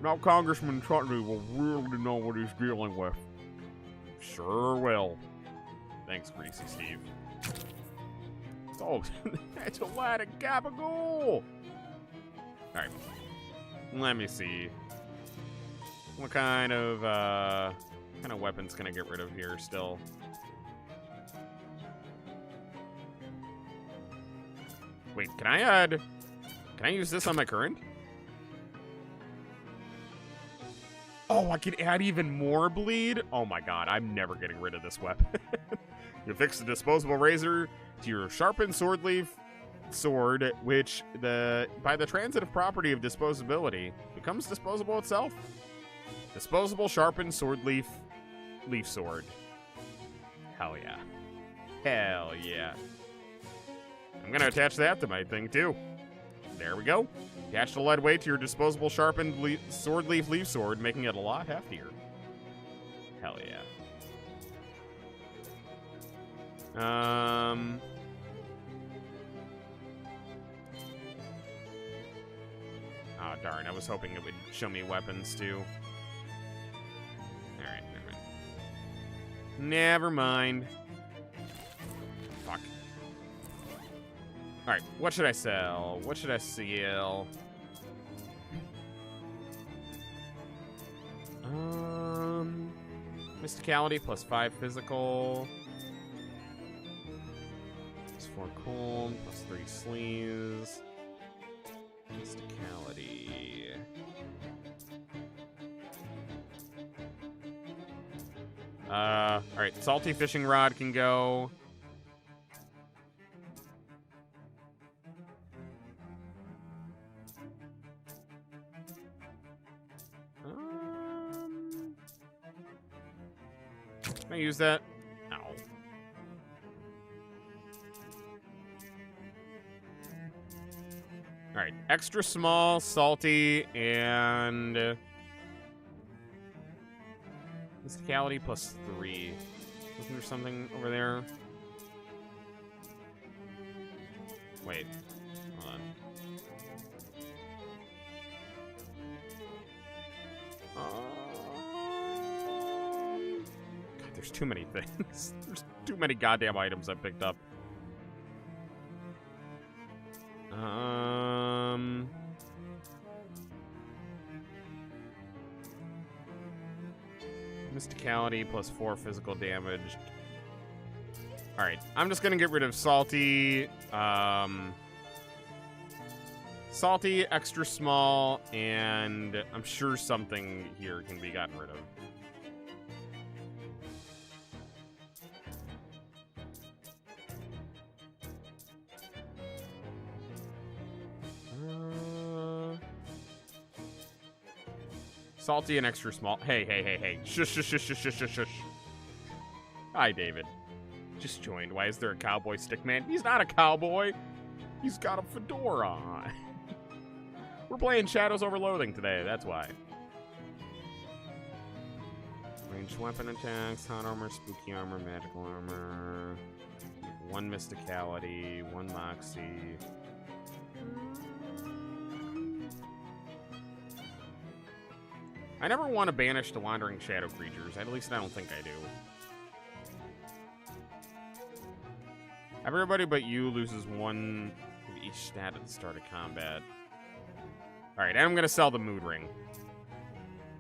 Now Congressman Chutney will really know what he's dealing with. Sure will. Thanks, Greasy Steve. Oh, that's a lot of gabagool! Alright. Let me see. What kind of weapons can I get rid of here still? Wait, can I use this on my current? Oh, I can add even more bleed? Oh my god, I'm never getting rid of this weapon. You fix the disposable razor to your sharpened sword, which by the transitive property of disposability becomes disposable itself. Disposable sharpened leaf sword. Hell yeah. Hell yeah. I'm gonna attach that to my thing too. There we go. Attach the lead weight to your disposable sharpened leaf sword, making it a lot heftier. Hell yeah. Oh, darn. I was hoping it would show me weapons, too. Alright, never mind. Never mind. Fuck. Alright, what should I sell? What should I sell? Mysticality plus 5 physical. Plus 4 cold, plus 3 sleeves. Mysticality. Alright, salty fishing rod can go. Can I use that? No. Alright, extra small, salty, and mysticality plus 3. Isn't there something over there? Wait. Hold on. God, there's too many things. There's too many goddamn items I picked up. Mysticality plus 4 physical damage. Alright, I'm just gonna get rid of salty. Salty, extra small, and I'm sure something here can be gotten rid of. Salty and extra small. Hey. Shush. Hi, David. Just joined. Why is there a cowboy stick man? He's not a cowboy. He's got a fedora on. We're playing Shadows over Loathing today. That's why. Ranged weapon attacks, hot armor, spooky armor, magical armor. 1 mysticality, 1 moxie. I never want to banish the wandering shadow creatures. At least I don't think I do. Everybody but you loses 1 of each stat at the start of combat. Alright, and I'm going to sell the mood ring.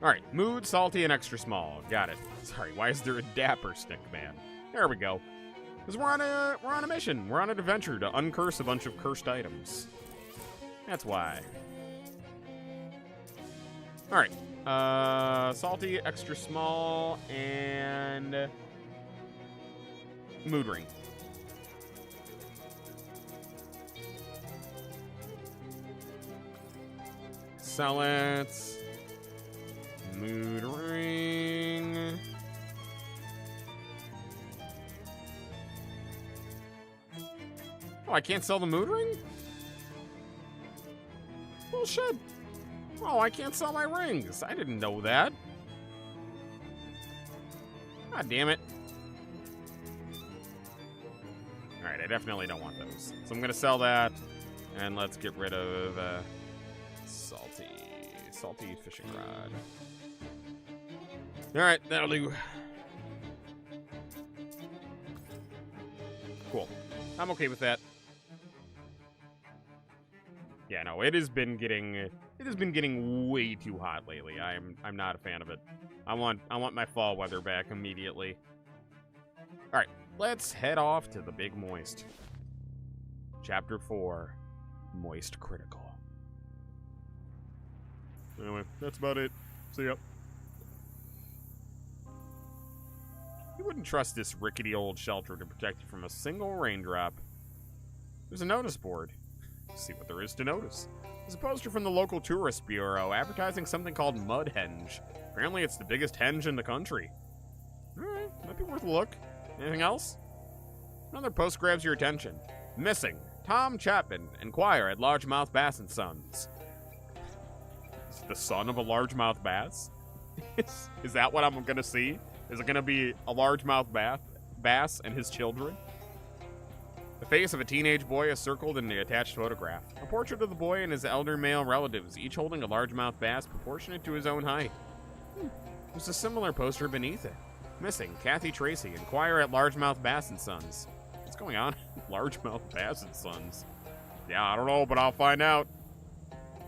Alright, mood, salty, and extra small. Got it. Sorry, why is there a dapper stick man? There we go. Because we're on a mission. We're on an adventure to uncurse a bunch of cursed items. That's why. Alright. Salty, extra small, and mood ring. Sell it. Mood ring. Oh, I can't sell the mood ring? Bullshit. Oh, I can't sell my rings. I didn't know that. God damn it. Alright, I definitely don't want those. So I'm going to sell that. And let's get rid of salty fishing rod. Alright, that'll do. Cool. I'm okay with that. Yeah, no, it has been getting way too hot lately. I'm not a fan of it. I want my fall weather back immediately. All right, let's head off to the Big Moist. Chapter 4, Moist Critical. Anyway, that's about it. See ya. You wouldn't trust this rickety old shelter to protect you from a single raindrop. There's a notice board. See what there is to notice. There's a poster from the local tourist bureau advertising something called Mudhenge. Apparently it's the biggest henge in the country. Alright, might be worth a look. Anything else? Another post grabs your attention. Missing. Tom Chapman, Enquire at Largemouth Bass and Sons. Is it the son of a largemouth bass? Is that what I'm gonna see? Is it going to be a largemouth bass and his children? The face of a teenage boy is circled in the attached photograph. A portrait of the boy and his elder male relatives, each holding a largemouth bass proportionate to his own height. There's a similar poster beneath it. Missing, Kathy Tracy, Inquire at Largemouth Bass & Sons. What's going on? Largemouth Bass & Sons. Yeah, I don't know, but I'll find out.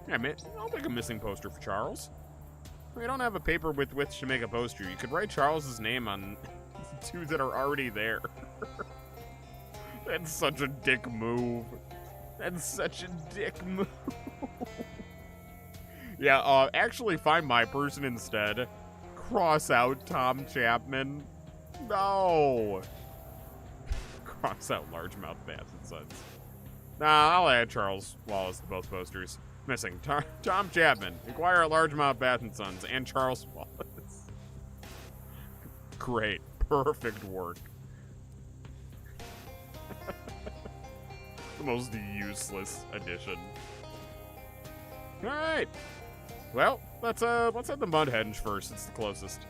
Yeah, I'll make a missing poster for Charles. We don't have a paper with which to make a poster. You could write Charles's name on two that are already there. That's such a dick move. That's such a dick move. Yeah, actually find my person instead. Cross out Tom Chapman. No. Cross out Largemouth Bass & Sons. Nah, I'll add Charles Wallace to both posters. Missing, Tom Chapman, Inquire at Largemouth Bass & Sons, and Charles Wallace. Great. Perfect work. The most useless addition. Alright. Well, let's hit the Mudhenge first. It's the closest.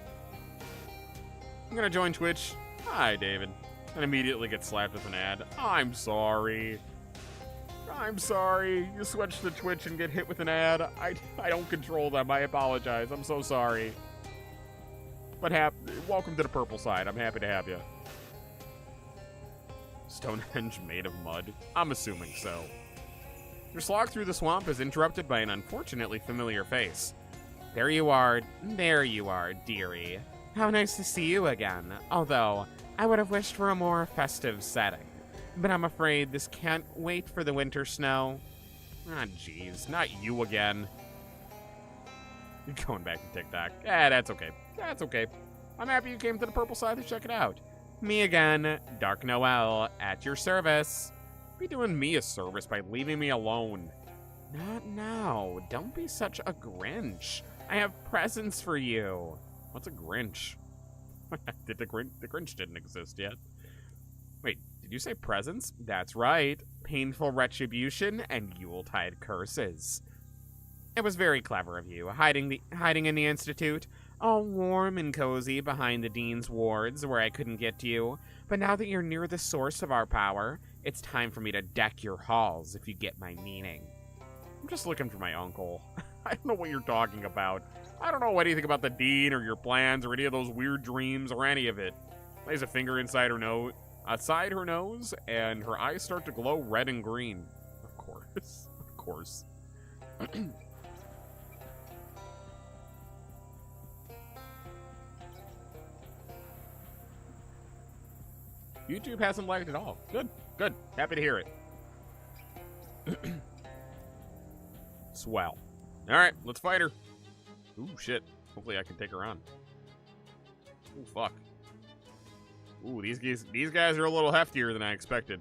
I'm gonna join Twitch. Hi, David. And immediately get slapped with an ad. I'm sorry. I'm sorry. You switch to Twitch and get hit with an ad. I don't control them. I apologize. I'm so sorry. But welcome to the purple side. I'm happy to have you. Stonehenge made of mud? I'm assuming so. Your slog through the swamp is interrupted by an unfortunately familiar face. There you are, dearie. How nice to see you again. Although, I would have wished for a more festive setting. But I'm afraid this can't wait for the winter snow. Ah, jeez, not you again. You're going back to TikTok. That's okay. That's okay. I'm happy you came to the purple side to check it out. Me again, Dark Noel, at your service. Be doing me a service by leaving me alone. Not now. Don't be such a Grinch. I have presents for you. What's a Grinch? The Grinch didn't exist yet. Wait, did you say presents? That's right. Painful retribution and Yuletide curses. It was very clever of you, hiding in the Institute, all warm and cozy behind the Dean's wards where I couldn't get to you. But now that you're near the source of our power, it's time for me to deck your halls, if you get my meaning. I'm just looking for my uncle. I don't know what you're talking about. I don't know anything about the Dean or your plans or any of those weird dreams or any of it. Lays a finger inside her nose, and her eyes start to glow red and green. Of course. Of course. YouTube hasn't lagged at all. Good. Good. Happy to hear it. Swell. Alright, let's fight her. Ooh, shit. Hopefully I can take her on. Ooh, fuck. Ooh, these guys are a little heftier than I expected.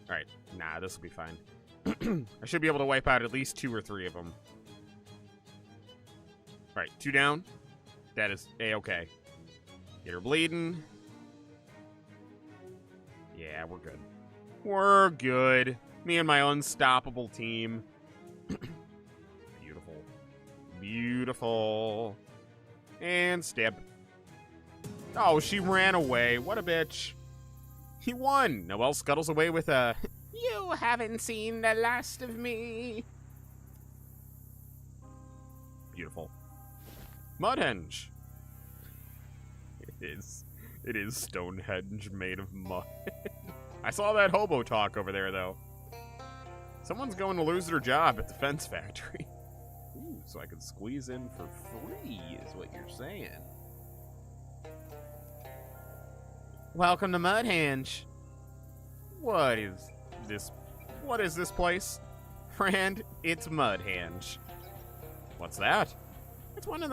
Alright. Nah, this will be fine. I should be able to wipe out at least 2 or 3 of them. Alright, 2 down. That is A-okay. Get her bleeding. Yeah, we're good. We're good. Me and my unstoppable team. Beautiful. Beautiful. And stab. Oh, she ran away. What a bitch. He won. Noelle scuttles away with a... You haven't seen the last of me. Beautiful. Mudhenge. It is Stonehenge made of mud. I saw that hobo talk over there, though. Someone's going to lose their job at the fence factory. Ooh, so I could squeeze in for free, is what you're saying. Welcome to Mudhenge. What is this place? Friend, it's Mudhenge. What's that? It's one of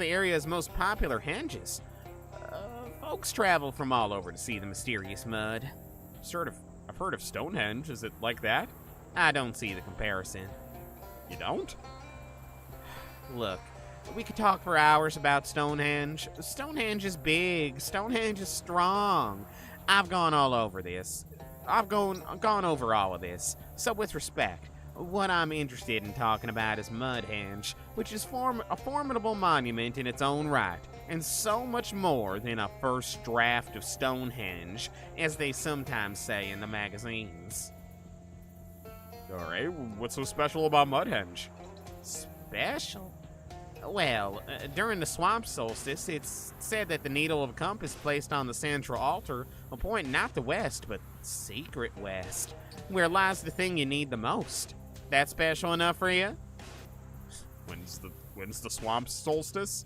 the area's most popular henges. Folks travel from all over to see the mysterious mud. I've heard of Stonehenge. Is it like that? I don't see the comparison. You don't? Look, we could talk for hours about Stonehenge. Stonehenge is big. Stonehenge is strong. I've gone all over this. I've gone over all of this. So with respect, What I'm interested in talking about is Mudhenge, which is a formidable monument in its own right, and so much more than a first draft of Stonehenge, as they sometimes say in the magazines. Alright, what's so special about Mudhenge? Special? Well, during the swamp solstice, it's said that the needle of a compass placed on the central altar will point not to west, but secret west, where lies the thing you need the most. That special enough for you? When's the swamp solstice?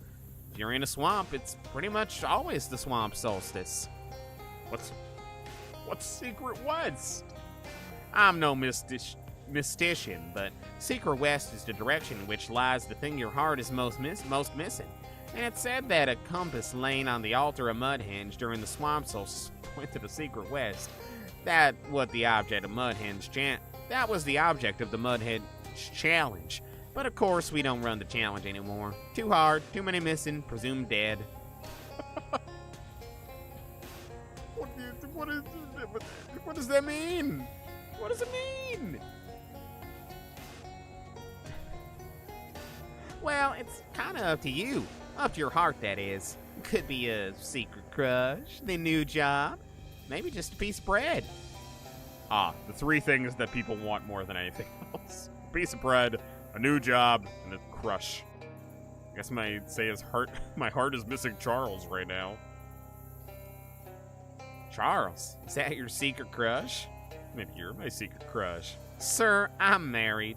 If you're in a swamp, it's pretty much always the swamp solstice. What's secret west? I'm no mystician, but secret west is the direction in which lies the thing your heart is most missing. And it's said that a compass laying on the altar of Mudhenge during the swamp solstice pointed to the secret west. That was the object of That was the object of the Mudhenge challenge. But of course, we don't run the challenge anymore. Too hard, too many missing, presumed dead. What does that mean? What does it mean? Well, it's kind of up to you. Up to your heart, that is. Could be a secret crush, the new job, maybe just a piece of bread. The three things that people want more than anything else. A piece of bread, a new job, and a crush. I guess I might say my heart is missing Charles right now. Charles, is that your secret crush? Maybe you're my secret crush. Sir, I'm married.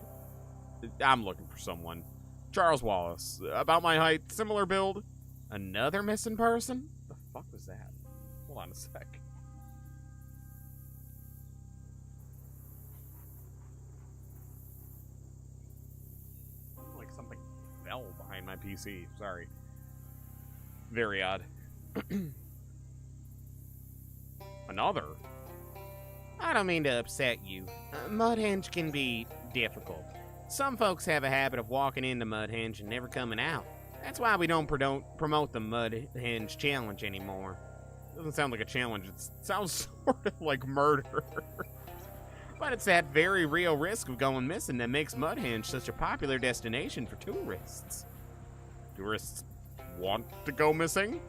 I'm looking for someone. Charles Wallace. About my height, similar build. Another missing person? The fuck was that? Hold on a sec. Like something fell behind my PC. Sorry. Very odd. Another? I don't mean to upset you. Mudhenge can be difficult. Some folks have a habit of walking into Mudhenge and never coming out. That's why we don't promote the Mudhenge challenge anymore. Doesn't sound like a challenge. It sounds sort of like murder. But it's that very real risk of going missing that makes Mudhenge such a popular destination for tourists. Tourists want to go missing?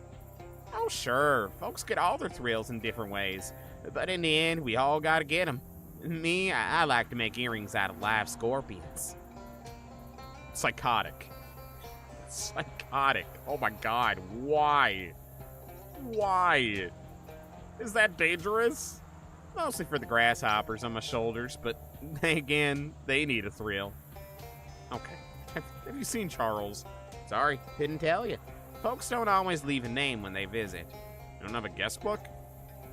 Oh, sure. Folks get all their thrills in different ways. But in the end, we all gotta get them. Me, I like to make earrings out of live scorpions. Psychotic. Psychotic. Oh my god. Why? Why? Is that dangerous? Mostly for the grasshoppers on my shoulders, but again, they need a thrill. Okay. Have you seen Charles? Sorry, couldn't tell you. Folks don't always leave a name when they visit. You don't have a guest book?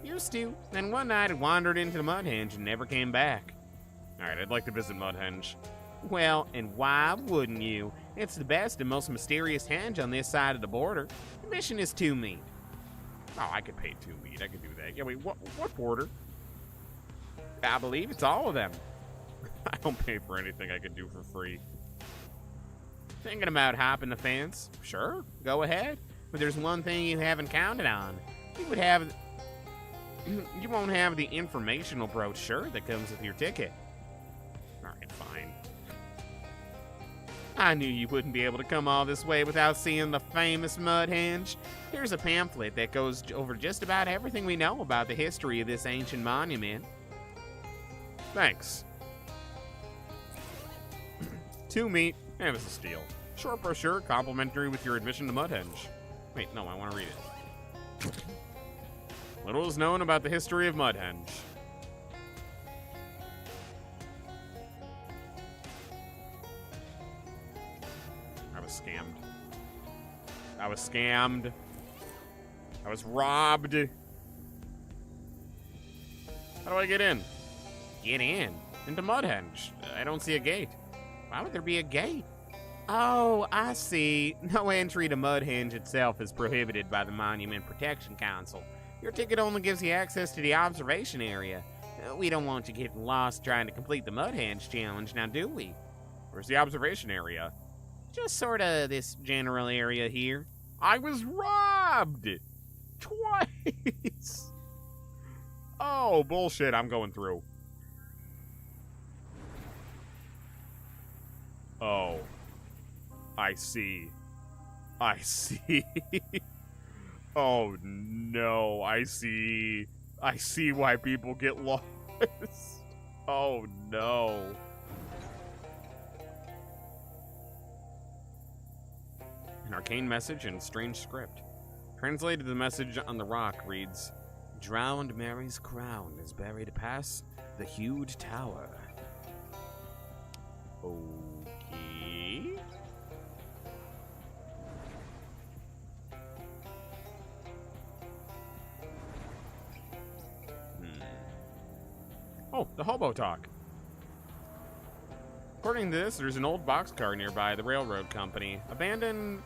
Used to. Then one night it wandered into the Mudhenge and never came back. Alright, I'd like to visit Mudhenge. Well, and why wouldn't you? It's the best and most mysterious henge on this side of the border. The mission is 2 meat. Oh, I could pay 2 meat. I could do that. Yeah, wait, what border? I believe it's all of them. I don't pay for anything I could do for free. Thinking about hopping the fence? Sure, go ahead. But there's one thing you haven't counted on. You won't have the informational brochure that comes with your ticket. Alright, fine. I knew you wouldn't be able to come all this way without seeing the famous Mudhenge. Here's a pamphlet that goes over just about everything we know about the history of this ancient monument. Thanks. 2 meat, and it's a steal. Short brochure, complimentary with your admission to Mudhenge. Wait, no, I want to read it. Little is known about the history of Mudhenge. I was scammed. I was scammed. I was robbed. How do I get in? Get in? Into Mudhenge. I don't see a gate. Why would there be a gate? Oh, I see. No entry to Mudhenge itself is prohibited by the Monument Protection Council. Your ticket only gives you access to the observation area. We don't want you getting lost trying to complete the Mudhenge challenge, now do we? Where's the observation area? Just sort of this general area here. I was robbed! Twice! Oh, bullshit, I'm going through. Oh. I see. I see. Oh, no. I see. I see why people get lost. Oh, no. An arcane message and strange script. Translated, the message on the rock reads, "Drowned Mary's crown is buried past the huge tower." Okay. Oh, the hobo talk. According to this, there's an old boxcar nearby the railroad company abandoned.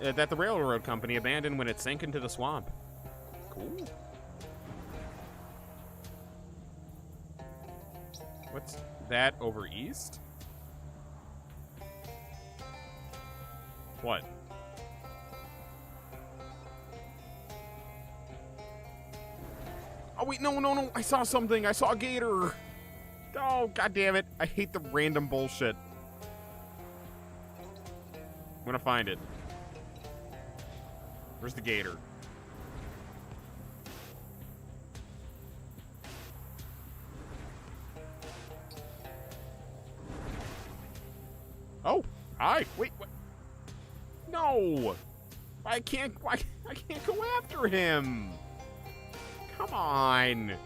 That the railroad company abandoned when it sank into the swamp. Cool. What's that over east? What? Oh wait, no! I saw something. I saw a gator. Oh, god damn it! I hate the random bullshit. I'm gonna find it. Where's the gator? Oh, hi. Wait, what? No, I can't go after him. Come on. All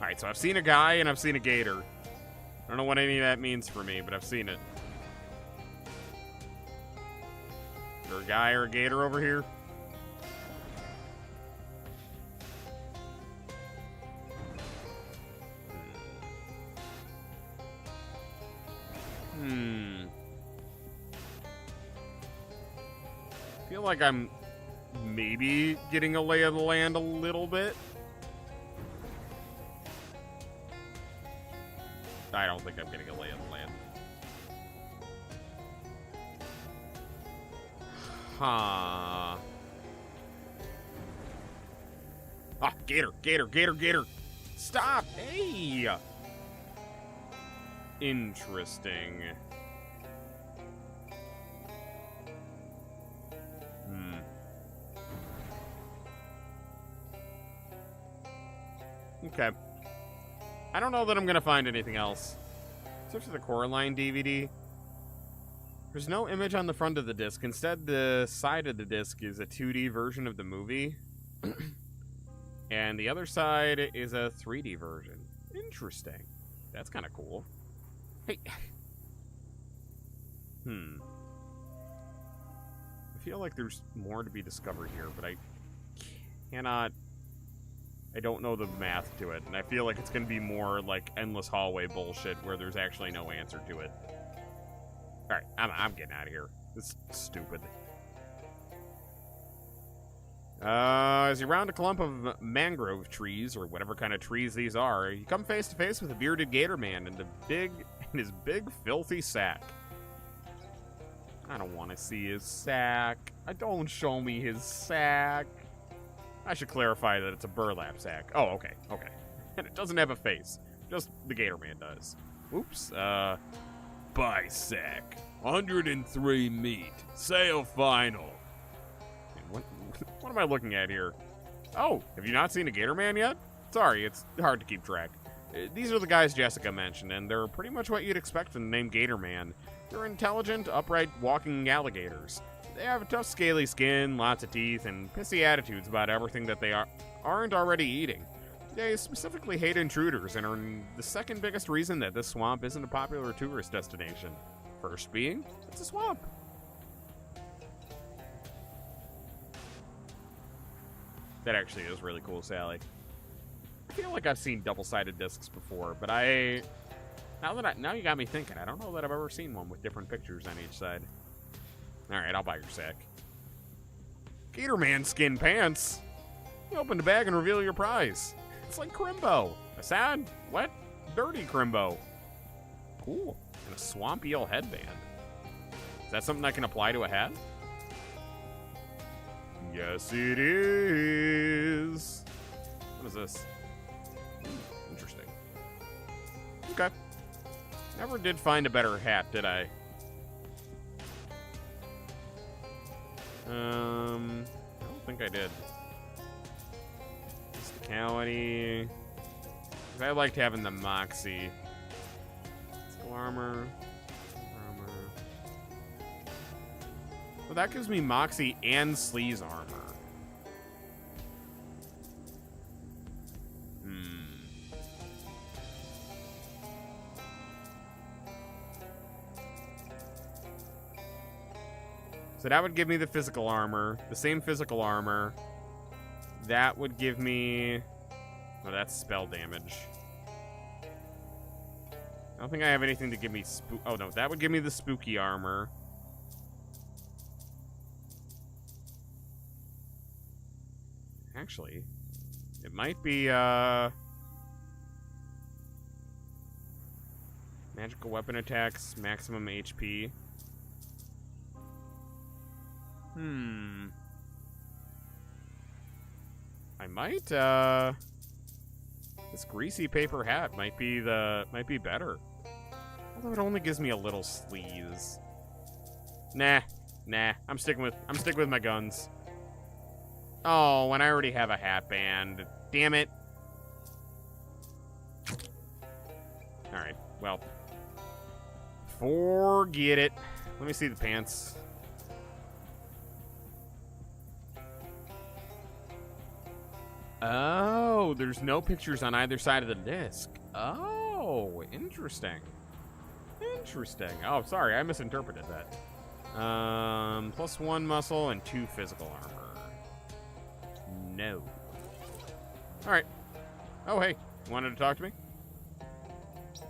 right, so I've seen a guy and I've seen a gator. I don't know what any of that means for me, but I've seen it. Is there a guy or a gator over here? I feel like I'm maybe getting a lay of the land a little bit. I don't think I'm getting a lay of the land. Huh. Ah, gator. Stop. Hey. Interesting. Okay. I don't know that I'm gonna find anything else. Search for the Coraline DVD. There's no image on the front of the disc. Instead, the side of the disc is a 2D version of the movie. And the other side is a 3D version. Interesting. That's kind of cool. Hey. I feel like there's more to be discovered here, but I don't know the math to it, and I feel like it's going to be more like endless hallway bullshit where there's actually no answer to it. Alright, I'm getting out of here. This is stupid. As you round a clump of mangrove trees, or whatever kind of trees these are, you come face to face with a bearded gator man in his big filthy sack. I don't want to see his sack. Don't show me his sack. I should clarify that it's a burlap sack. Oh, okay. And it doesn't have a face. Just the gator man does. Oops. Buy sack. 103 meat. Sale final. What am I looking at here? Oh, have you not seen a gator man yet? Sorry, it's hard to keep track. These are the guys Jessica mentioned, and they're pretty much what you'd expect from the name Gator Man. They're intelligent, upright, walking alligators. They have a tough, scaly skin, lots of teeth, and pissy attitudes about everything that they aren't already eating. They specifically hate intruders and are the second biggest reason that this swamp isn't a popular tourist destination. First being, it's a swamp. That actually is really cool, Sally. I feel like I've seen double-sided discs before, but now you got me thinking. I don't know that I've ever seen one with different pictures on each side. All right, I'll buy your sack. Gator Man skin pants. You open the bag and reveal your prize. It's like Crimbo. A sad, wet, dirty Crimbo. Cool. And a swamp eel headband. Is that something I can apply to a hat? Yes, it is. What is this? Interesting. Okay. Never did find a better hat, did I? I don't think I did. Mysticality. I liked having the Moxie. Physical armor. Well, that gives me Moxie and Sleaze armor. So that would give me the physical armor, the same physical armor. That would give me... Oh, that's spell damage. I don't think I have anything to give me oh, no, that would give me the spooky armor. Actually, it might be, magical weapon attacks, maximum HP. I might, this greasy paper hat might be better. Although it only gives me a little sleaze. Nah, I'm sticking with my guns. Oh, and I already have a hat band. Damn it. Alright, well. Forget it. Let me see the pants. Oh, there's no pictures on either side of the disc. Oh, interesting. Interesting. Oh, sorry, I misinterpreted that. +1 muscle and 2 physical armor. No. Alright. Oh, hey. Wanted to talk to me?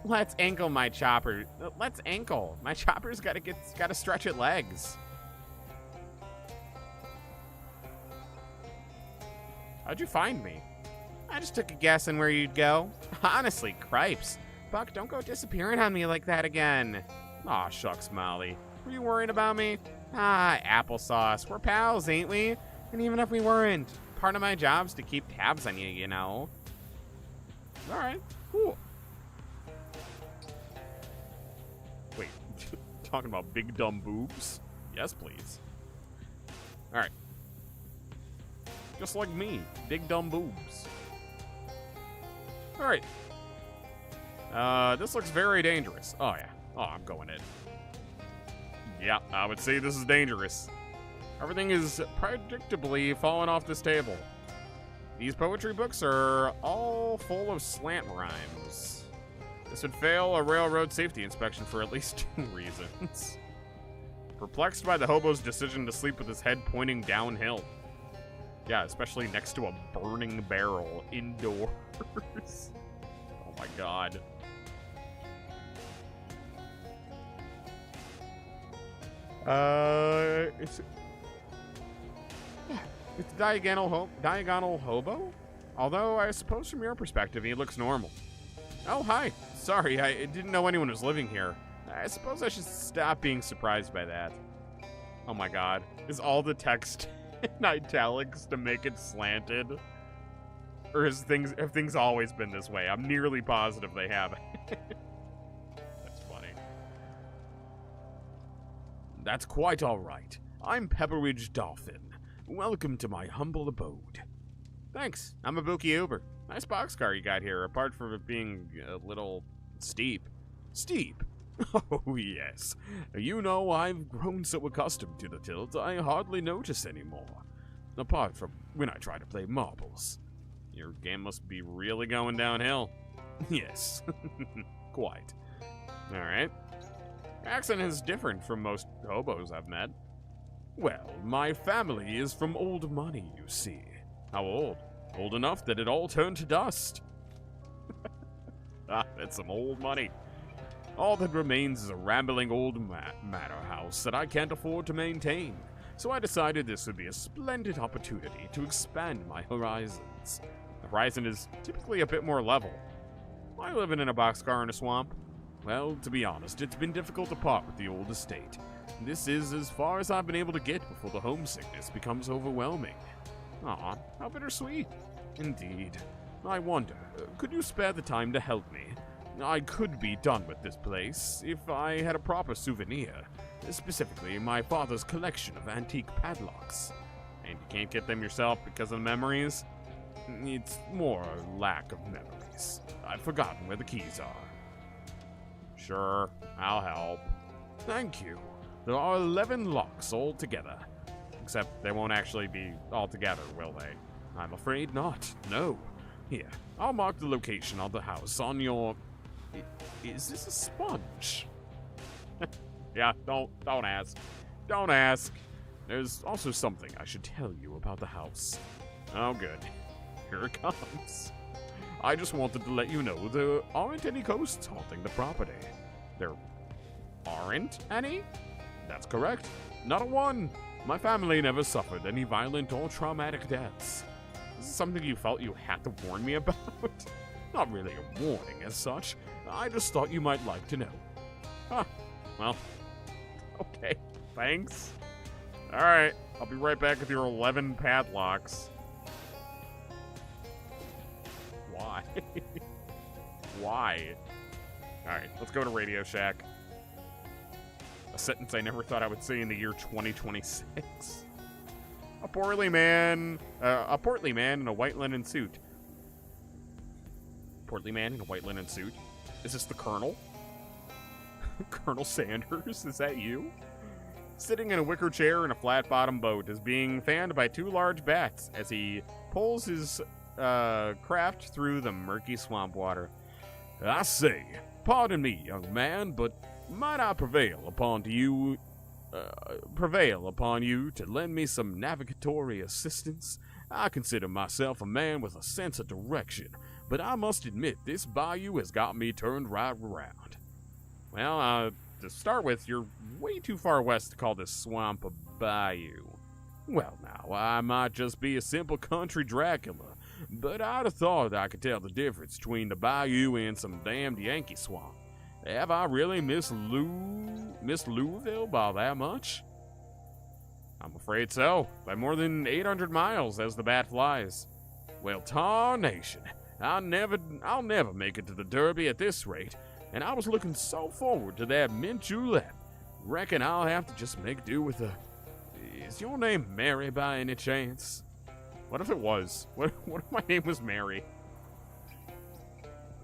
Let's ankle my chopper. Let's ankle. My chopper's gotta stretch its legs. How'd you find me? I just took a guess on where you'd go. Honestly, cripes. Buck, don't go disappearing on me like that again. Aw, shucks, Molly. Were you worried about me? Ah, applesauce. We're pals, ain't we? And even if we weren't, part of my job's to keep tabs on you, you know. Alright, cool. Wait, talking about big dumb boobs? Yes, please. Alright. Just like me, big dumb boobs. Alright. This looks very dangerous. Oh, yeah. Oh, I'm going in. Yeah, I would say this is dangerous. Everything is predictably falling off this table. These poetry books are all full of slant rhymes. This would fail a railroad safety inspection for at least 2 reasons. Perplexed by the hobo's decision to sleep with his head pointing downhill. Yeah, especially next to a burning barrel indoors. Oh my god. It's diagonal hobo? Although, I suppose from your perspective, he looks normal. Oh, hi. Sorry, I didn't know anyone was living here. I suppose I should stop being surprised by that. Oh my god. Is all the text in italics to make it slanted? Or have things always been this way? I'm nearly positive they have. That's funny. That's quite all right. I'm Pepperidge Dolphin. Welcome to my humble abode. Thanks. I'm Ibuki Uber. Nice boxcar you got here, apart from it being a little steep. Steep? Oh, yes. You know, I've grown so accustomed to the tilt, I hardly notice anymore. Apart from when I try to play marbles. Your game must be really going downhill. Yes. Quite. Alright. Accent is different from most hobos I've met. Well, my family is from old money, you see. How old? Old enough that it all turned to dust. Ah, that's some old money. All that remains is a rambling old manor house that I can't afford to maintain. So I decided this would be a splendid opportunity to expand my horizons. The horizon is typically a bit more level. Why living in a boxcar in a swamp? Well, to be honest, it's been difficult to part with the old estate. This is as far as I've been able to get before the homesickness becomes overwhelming. Aw, how bittersweet. Indeed. I wonder, could you spare the time to help me? I could be done with this place if I had a proper souvenir, specifically my father's collection of antique padlocks. And you can't get them yourself because of the memories? It's more a lack of memories. I've forgotten where the keys are. Sure, I'll help. Thank you. There are 11 locks altogether. Except they won't actually be all together, will they? I'm afraid not. No. Here, I'll mark the location of the house on your... Is this a sponge? Yeah, don't ask. Don't ask. There's also something I should tell you about the house. Oh, good. Here it comes. I just wanted to let you know there aren't any ghosts haunting the property. There aren't any? That's correct. Not a one. My family never suffered any violent or traumatic deaths. Is this something you felt you had to warn me about? Not really a warning as such. I just thought you might like to know. Huh. Well, okay. Thanks. Alright, I'll be right back with your 11 padlocks. Why? Why? Alright, let's go to Radio Shack. A sentence I never thought I would say in the year 2026. A portly man in a white linen suit. Portly man in a white linen suit? Is this the Colonel? Colonel Sanders, is that you? Sitting in a wicker chair in a flat-bottom boat is being fanned by two large bats as he pulls his craft through the murky swamp water. I say, pardon me, young man, but might I prevail upon you to lend me some navigatory assistance? I consider myself a man with a sense of direction, but I must admit this bayou has got me turned right around. Well, to start with, you're way too far west to call this swamp a bayou. Well, now, I might just be a simple country Dracula, but I'd have thought I could tell the difference between the bayou and some damned Yankee swamp. Have I really missed Louisville by that much? I'm afraid so. By more than 800 miles as the bat flies. Well, tarnation. I'll never make it to the Derby at this rate, and I was looking so forward to that mint julep. Reckon I'll have to just make do with a... Is your name Mary by any chance? What if it was? What if my name was Mary?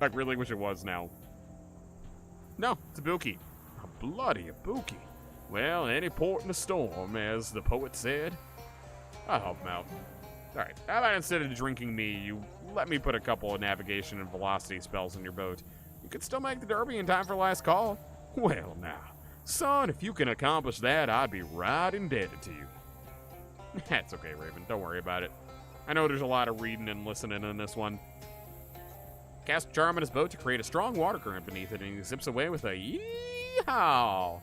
I really wish it was now. No, it's Ibuki. A bloody Ibuki. Well, any port in a storm, as the poet said. I'll help him out. Alright, how about instead of drinking me, you let me put a couple of navigation and velocity spells in your boat. You could still make the Derby in time for last call. Well, now, son, if you can accomplish that, I'd be right indebted to you. That's okay, Raven. Don't worry about it. I know there's a lot of reading and listening in this one. Cast charm on his boat to create a strong water current beneath it, and he zips away with a yee-haw.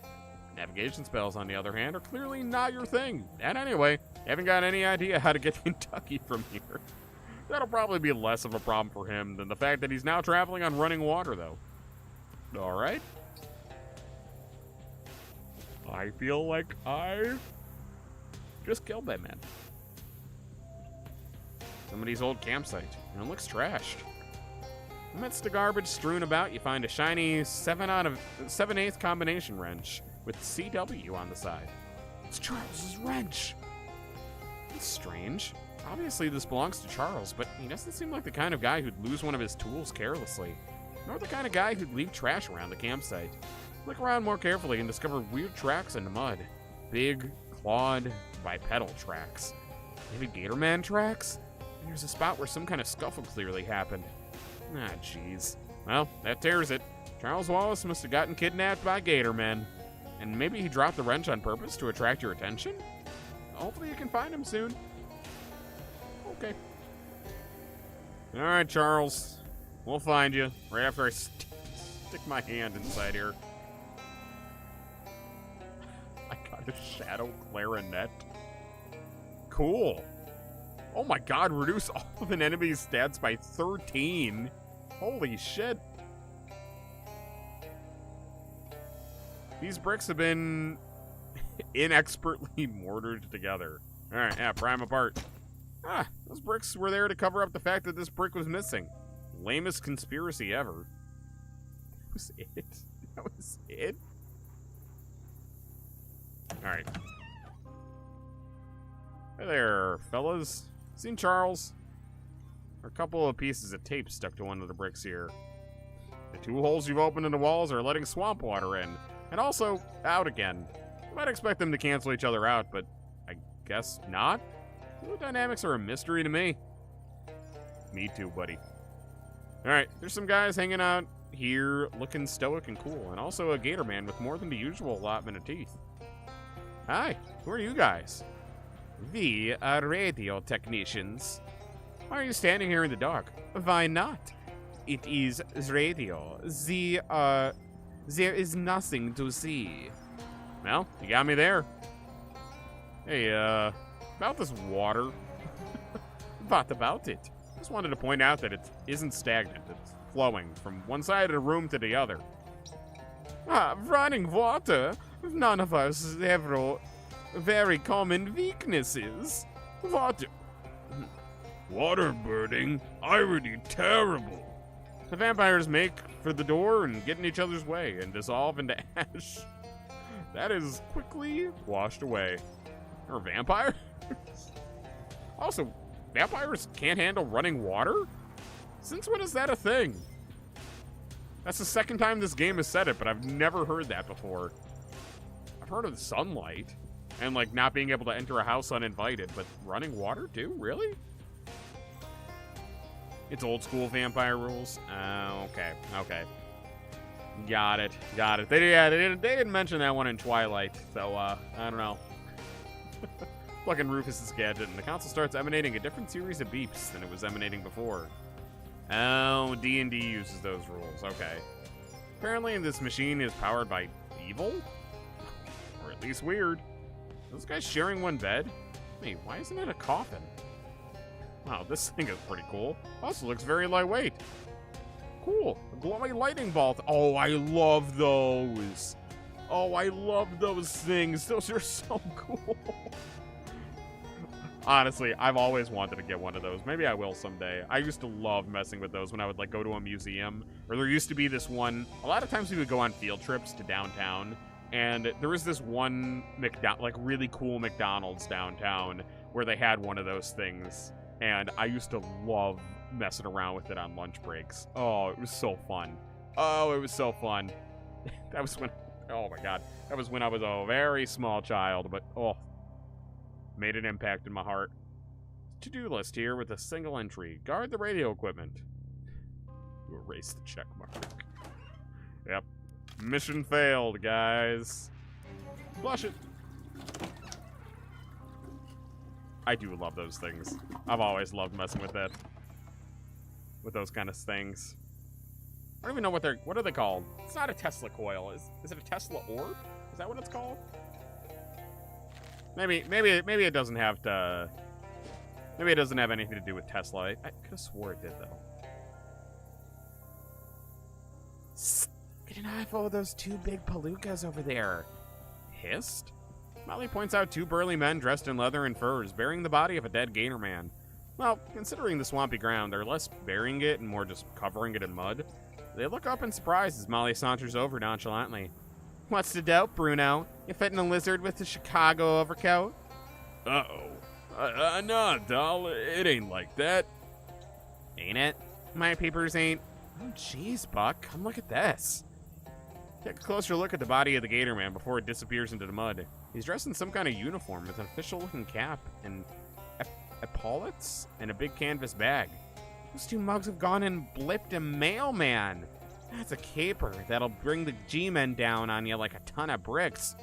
Navigation spells, on the other hand, are clearly not your thing. And anyway, you haven't got any idea how to get to Kentucky from here. That'll probably be less of a problem for him than the fact that he's now traveling on running water, though. Alright. I feel like I just killed that man. Somebody's old campsite, and it looks trashed. Amidst the garbage strewn about, you find a shiny 7/8 combination wrench with CW on the side. It's Charles's wrench. It's strange. Obviously, this belongs to Charles, but he doesn't seem like the kind of guy who'd lose one of his tools carelessly, nor the kind of guy who'd leave trash around the campsite. Look around more carefully and discover weird tracks in the mud. Big, clawed, bipedal tracks. Maybe Gatorman tracks? And there's a spot where some kind of scuffle clearly happened. Ah, jeez. Well, that tears it. Charles Wallace must have gotten kidnapped by Gatormen. And maybe he dropped the wrench on purpose to attract your attention? Hopefully you can find him soon. Okay. Alright, Charles. We'll find you right after I stick my hand inside here. I got a shadow clarinet. Cool. Oh my god, reduce all of an enemy's stats by 13. Holy shit. These bricks have been inexpertly mortared together. Alright, yeah, pry them apart. Ah, those bricks were there to cover up the fact that this brick was missing. Lamest conspiracy ever. was it. That was it. Alright. Hey there, fellas. Seen Charles? There are a couple of pieces of tape stuck to one of the bricks here. The 2 holes you've opened in the walls are letting swamp water in. And also, out again. You might expect them to cancel each other out, but I guess not? The dynamics are a mystery to me. Me too, buddy. Alright, there's some guys hanging out here looking stoic and cool, and also a gator man with more than the usual allotment of teeth. Hi, who are you guys? We are radio technicians. Why are you standing here in the dark? Why not? It is radio. There is nothing to see. Well, you got me there. Hey, about this water. What about it? Just wanted to point out that it isn't stagnant. It's flowing from one side of the room to the other. Running water? None of us several very common weaknesses. Water. Waterboarding? Irony terrible. The vampires make for the door and get in each other's way and dissolve into ash. That is quickly washed away. Or vampires? Also, vampires can't handle running water? Since when is that a thing? That's the second time this game has said it, but I've never heard that before. I've heard of sunlight and, like, not being able to enter a house uninvited, but running water too? Really? It's old school vampire rules. Okay. Got it. They didn't mention that one in Twilight, so, I don't know. Fucking Rufus's gadget, and the console starts emanating a different series of beeps than it was emanating before. Oh, D&D uses those rules. Okay. Apparently this machine is powered by evil? Or at least weird. Are those guys sharing one bed? Wait, why isn't it a coffin? Wow, this thing is pretty cool. Also looks very lightweight. Cool. A glowing lightning bolt. Oh, I love those. Oh, I love those things. Those are so cool. Honestly, I've always wanted to get one of those. Maybe I will someday. I used to love messing with those when I would, like, go to a museum. Or there used to be this one. A lot of times we would go on field trips to downtown. And there was this one really cool McDonald's downtown where they had one of those things. And I used to love messing around with it on lunch breaks. Oh, it was so fun. Oh, it was so fun. That was when... Oh, my God. That was when I was a very small child. But, oh... made an impact in my heart. To-do list here with a single entry. Guard the radio equipment. You erase the check mark. Yep. Mission failed, guys. Flush it. I do love those things. I've always loved messing with that. With those kind of things. I don't even know what are they called? It's not a Tesla coil. Is it a Tesla orb? Is that what it's called? Maybe it doesn't have to. Maybe it doesn't have anything to do with Tesla. I could have swore it did though. Get an eyeful of those 2 big palookas over there. Hissed? Molly points out 2 burly men dressed in leather and furs, bearing the body of a dead gator man. Well, considering the swampy ground, they're less burying it and more just covering it in mud. They look up in surprise as Molly saunters over nonchalantly. What's the dope, Bruno? You fitting a lizard with the Chicago overcoat? Uh-oh. Nah, doll, it ain't like that. Ain't it? My peepers ain't. Oh, jeez, Buck. Come look at this. Take a closer look at the body of the gator man before it disappears into the mud. He's dressed in some kind of uniform with an official-looking cap and epaulets and a big canvas bag. Those 2 mugs have gone and blipped a mailman. That's a caper that'll bring the G-men down on you like a ton of bricks.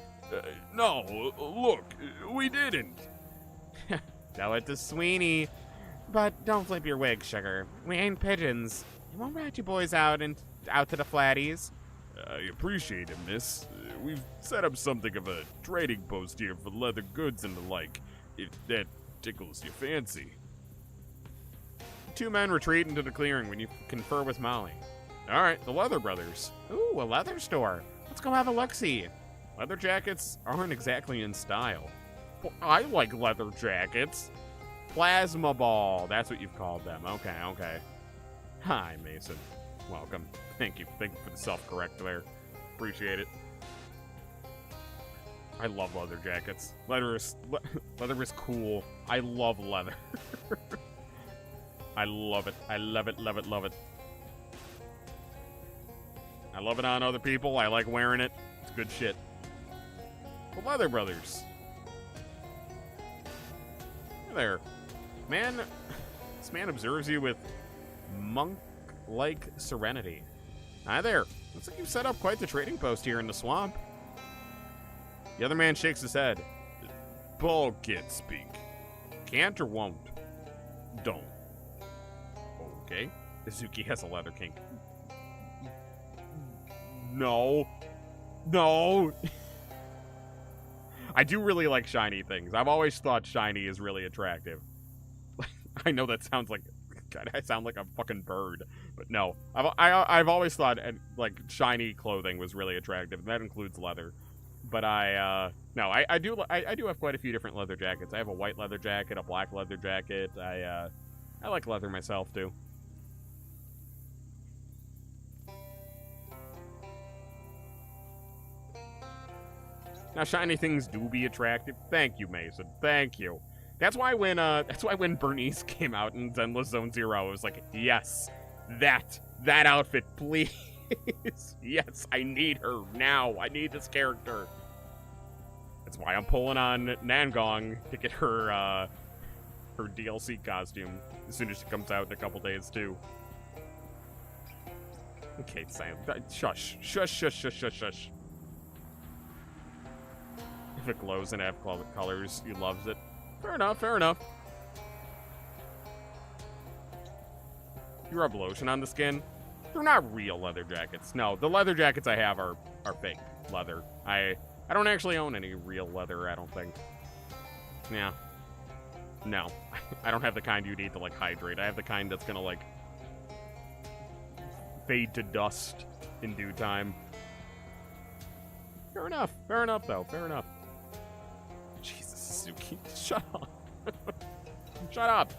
No, look, we didn't. Tell it to Sweeney. But don't flip your wig, sugar. We ain't pigeons. It won't rat you boys out to the flatties. I appreciate it, miss. We've set up something of a trading post here for leather goods and the like, if that tickles your fancy. 2 men retreat into the clearing when you confer with Molly. All right, the Leather Brothers. Ooh, a leather store. Let's go have a look-see. Leather jackets aren't exactly in style. Well, I like leather jackets. Plasma ball. That's what you've called them. Okay. Hi, Mason. Welcome. Thank you. Thank you for the self-correct there. Appreciate it. I love leather jackets. Leather is cool. I love leather. I love it. I love it, love it, love it. I love it on other people. I like wearing it. It's good shit. The Leather Brothers. Hey there. Man, this man observes you with monk-like serenity. Hi there. Looks like you've set up quite the trading post here in the swamp. The other man shakes his head. Paul can't speak. Can't or won't? Don't. Okay. Izuki has a leather kink. No. No. I do really like shiny things. I've always thought shiny is really attractive. I know that sounds like... God, I sound like a fucking bird. But no. I've always thought like shiny clothing was really attractive. And that includes leather. But I do have quite a few different leather jackets. I have a white leather jacket, a black leather jacket. I like leather myself too. Now, shiny things do be attractive. Thank you, Mason. Thank you. That's why when Bernice came out in Zenless Zone Zero, I was like, yes, that outfit, please. Yes, I need her now. I need this character. That's why I'm pulling on Nangong to get her her DLC costume as soon as she comes out in a couple days too. Okay, Sam. Shush. Shush, shush, shush, shush, shush. If it glows in F colors, he loves it. Fair enough, fair enough. You rub lotion on the skin? They're not real leather jackets. No, the leather jackets I have are fake leather. I don't actually own any real leather, I don't think. Yeah. No. I don't have the kind you need to, like, hydrate. I have the kind that's gonna, like, fade to dust in due time. Fair enough. Fair enough, though. Fair enough. Jesus, Suzuki. Shut up. Shut up.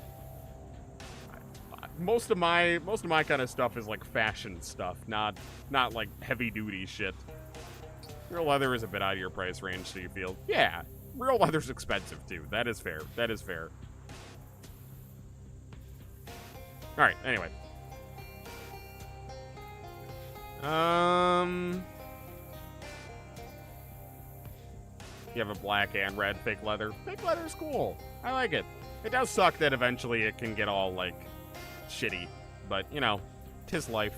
Most of my kind of stuff is like fashion stuff, not like heavy duty shit. Real leather is a bit out of your price range, so you feel, yeah, real leather's expensive too. That is fair. That is fair. All right. Anyway. You have a black and red fake leather. Fake leather is cool. I like it. It does suck that eventually it can get all like shitty, but you know, 'tis life.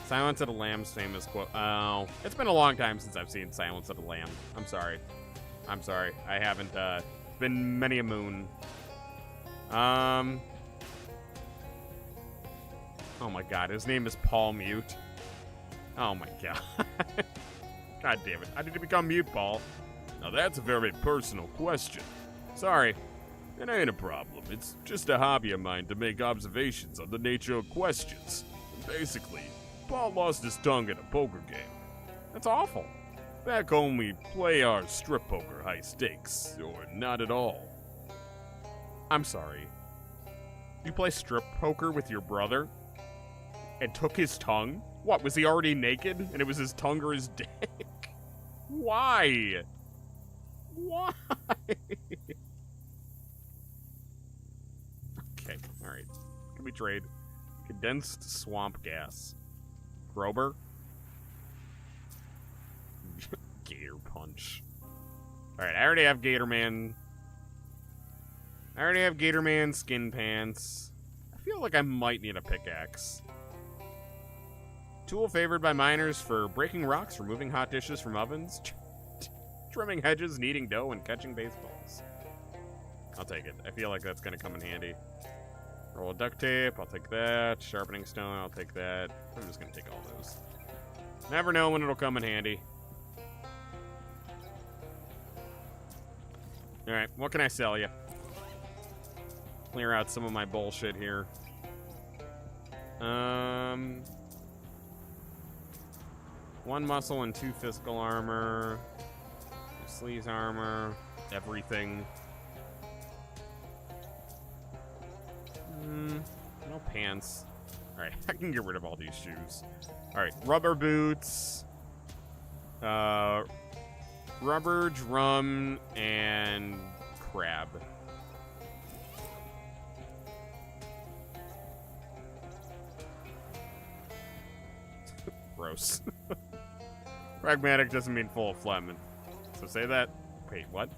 Silence of the Lamb's famous quote. Oh, it's been a long time since I've seen Silence of the Lamb. I'm sorry. I'm sorry. I haven't. It's been many a moon. Oh my God, his name is Paul Mute. Oh my God. God damn it. How did he become mute, Paul? Now that's a very personal question. Sorry. It ain't a problem. It's just a hobby of mine to make observations on the nature of questions. Basically, Paul lost his tongue in a poker game. That's awful. Back home, we play our strip poker high stakes, or not at all. I'm sorry. You play strip poker with your brother? And took his tongue? What, was he already naked? And it was his tongue or his dick? Why? Why? Okay, alright. Can we trade? Condensed swamp gas. Grober? Gator punch. Alright, I already have Gatorman. I already have Gatorman skin pants. I feel like I might need a pickaxe. Tool favored by miners for breaking rocks, removing hot dishes from ovens, trimming hedges, kneading dough, and catching baseballs. I'll take it. I feel like that's going to come in handy. Roll of duct tape, I'll take that. Sharpening stone, I'll take that. I'm just going to take all those. Never know when it'll come in handy. Alright, what can I sell you? Clear out some of my bullshit here. One muscle and 2 physical armor. Sleeves armor. Everything. sense. Alright, I can get rid of all these shoes. Alright, rubber boots. Rubber, drum, and crab. Gross. Pragmatic doesn't mean full of phlegm. So say that. Wait, what?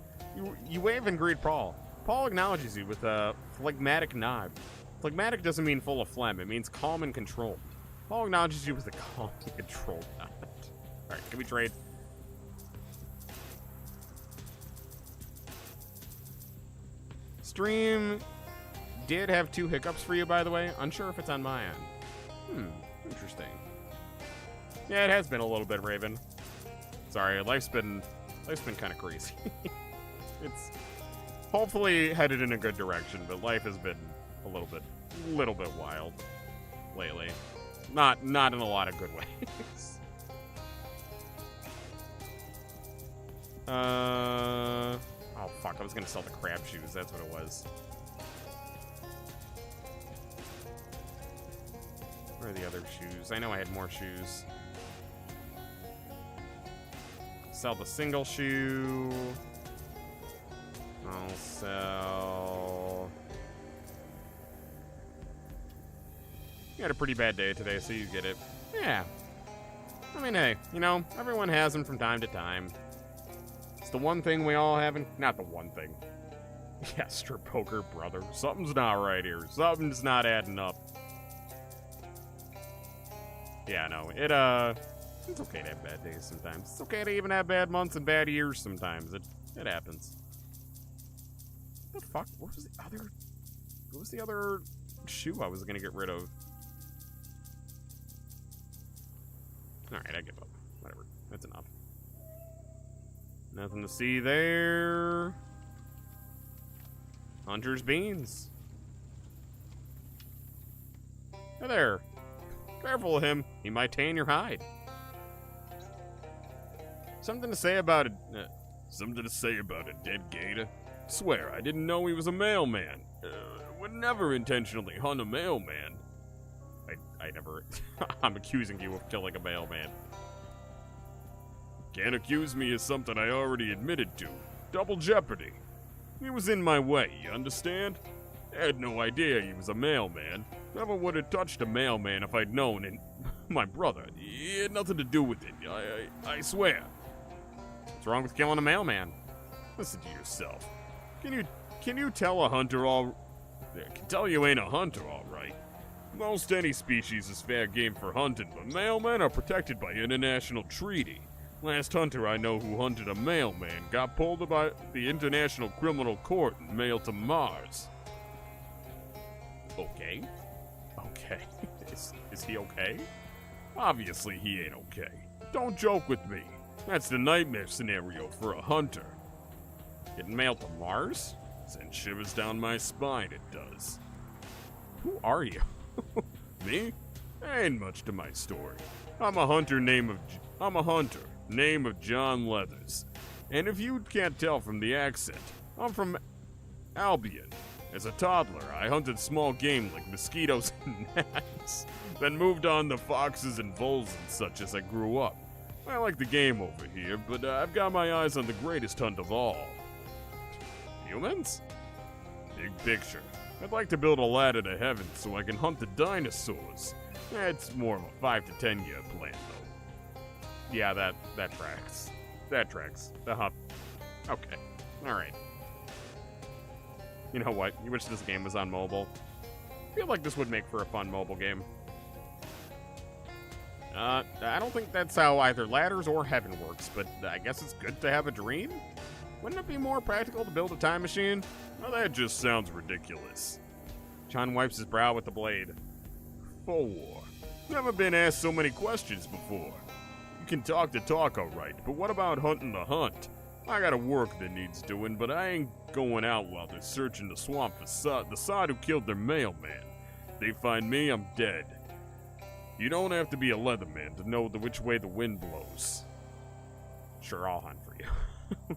You wave and greet Paul. Paul acknowledges you with a phlegmatic nod. Phlegmatic doesn't mean full of phlegm. It means calm and controlled. Paul acknowledges you with a calm and controlled nod. Alright, can we trade? Stream did have 2 hiccups for you, by the way. Unsure if it's on my end. Interesting. Yeah, it has been a little bit, Raven. Sorry, life's been kind of crazy. It's hopefully headed in a good direction, but life has been a little bit wild lately. Not in a lot of good ways. Oh fuck, I was gonna sell the crab shoes, that's what it was. Where are the other shoes? I know I had more shoes. Sell the single shoe. I'll sell... You had a pretty bad day today, so you get it. Yeah. I mean, hey, you know, everyone has them from time to time. It's the one thing we all haven't... Not the one thing. Yeah, strip poker, brother. Something's not right here. Something's not adding up. Yeah, no, it's okay to have bad days sometimes. It's okay to even have bad months and bad years sometimes. It happens. What the fuck? What was the other shoe I was gonna get rid of? Alright, I give up. Whatever. That's enough. Nothing to see there. Hunter's beans. Hey there. Careful of him. He might tan your hide. Something to say about a dead gator? Swear, I didn't know he was a mailman. Would never intentionally hunt a mailman. I never... I'm accusing you of killing a mailman. Can't accuse me of something I already admitted to. Double jeopardy. He was in my way, you understand? I had no idea he was a mailman. Never would have touched a mailman if I'd known, and my brother, he had nothing to do with it. I swear. What's wrong with killing a mailman? Listen to yourself. Can you tell a hunter I can tell you ain't a hunter, all right. Most any species is fair game for hunting, but mailmen are protected by international treaty. Last hunter I know who hunted a mailman got pulled by the International Criminal Court and mailed to Mars. Okay. Okay. Is he okay? Obviously he ain't okay. Don't joke with me. That's the nightmare scenario for a hunter. Getting mailed to Mars? Sends shivers down my spine, it does. Who are you? Me? Ain't much to my story. I'm a hunter, name of John Leathers. And if you can't tell from the accent, I'm from Albion. As a toddler, I hunted small game like mosquitoes and gnats, then moved on to foxes and voles and such as I grew up. I like the game over here, but I've got my eyes on the greatest hunt of all. Humans? Big picture. I'd like to build a ladder to heaven so I can hunt the dinosaurs. It's more of a 5 to 10 year plan, though. Yeah, that tracks. That tracks. Okay. Alright. You know what? You wish this game was on mobile. I feel like this would make for a fun mobile game. I don't think that's how either ladders or heaven works, but I guess it's good to have a dream? Wouldn't it be more practical to build a time machine? Well, that just sounds ridiculous. John wipes his brow with the blade. War. Never been asked so many questions before. You can talk the talk, alright, but what about hunting the hunt? I got work that needs doing, but I ain't going out while they're searching the swamp for the sod who killed their mailman. If they find me, I'm dead. You don't have to be a leatherman to know which way the wind blows. Sure, I'll hunt for you.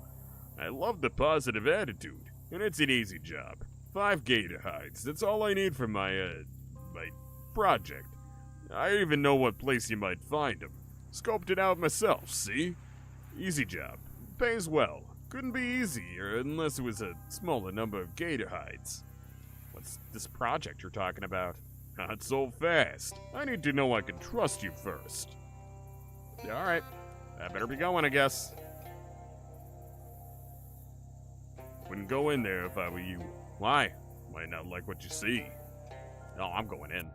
I love the positive attitude, and it's an easy job. 5 gator hides, that's all I need for my project. I even know what place you might find them. Scoped it out myself, see? Easy job. Pays well. Couldn't be easier unless it was a smaller number of gator hides. What's this project you're talking about? Not so fast. I need to know I can trust you first. Yeah, all right. I better be going, I guess. Wouldn't go in there if I were you. Why? Might not like what you see. No, I'm going in.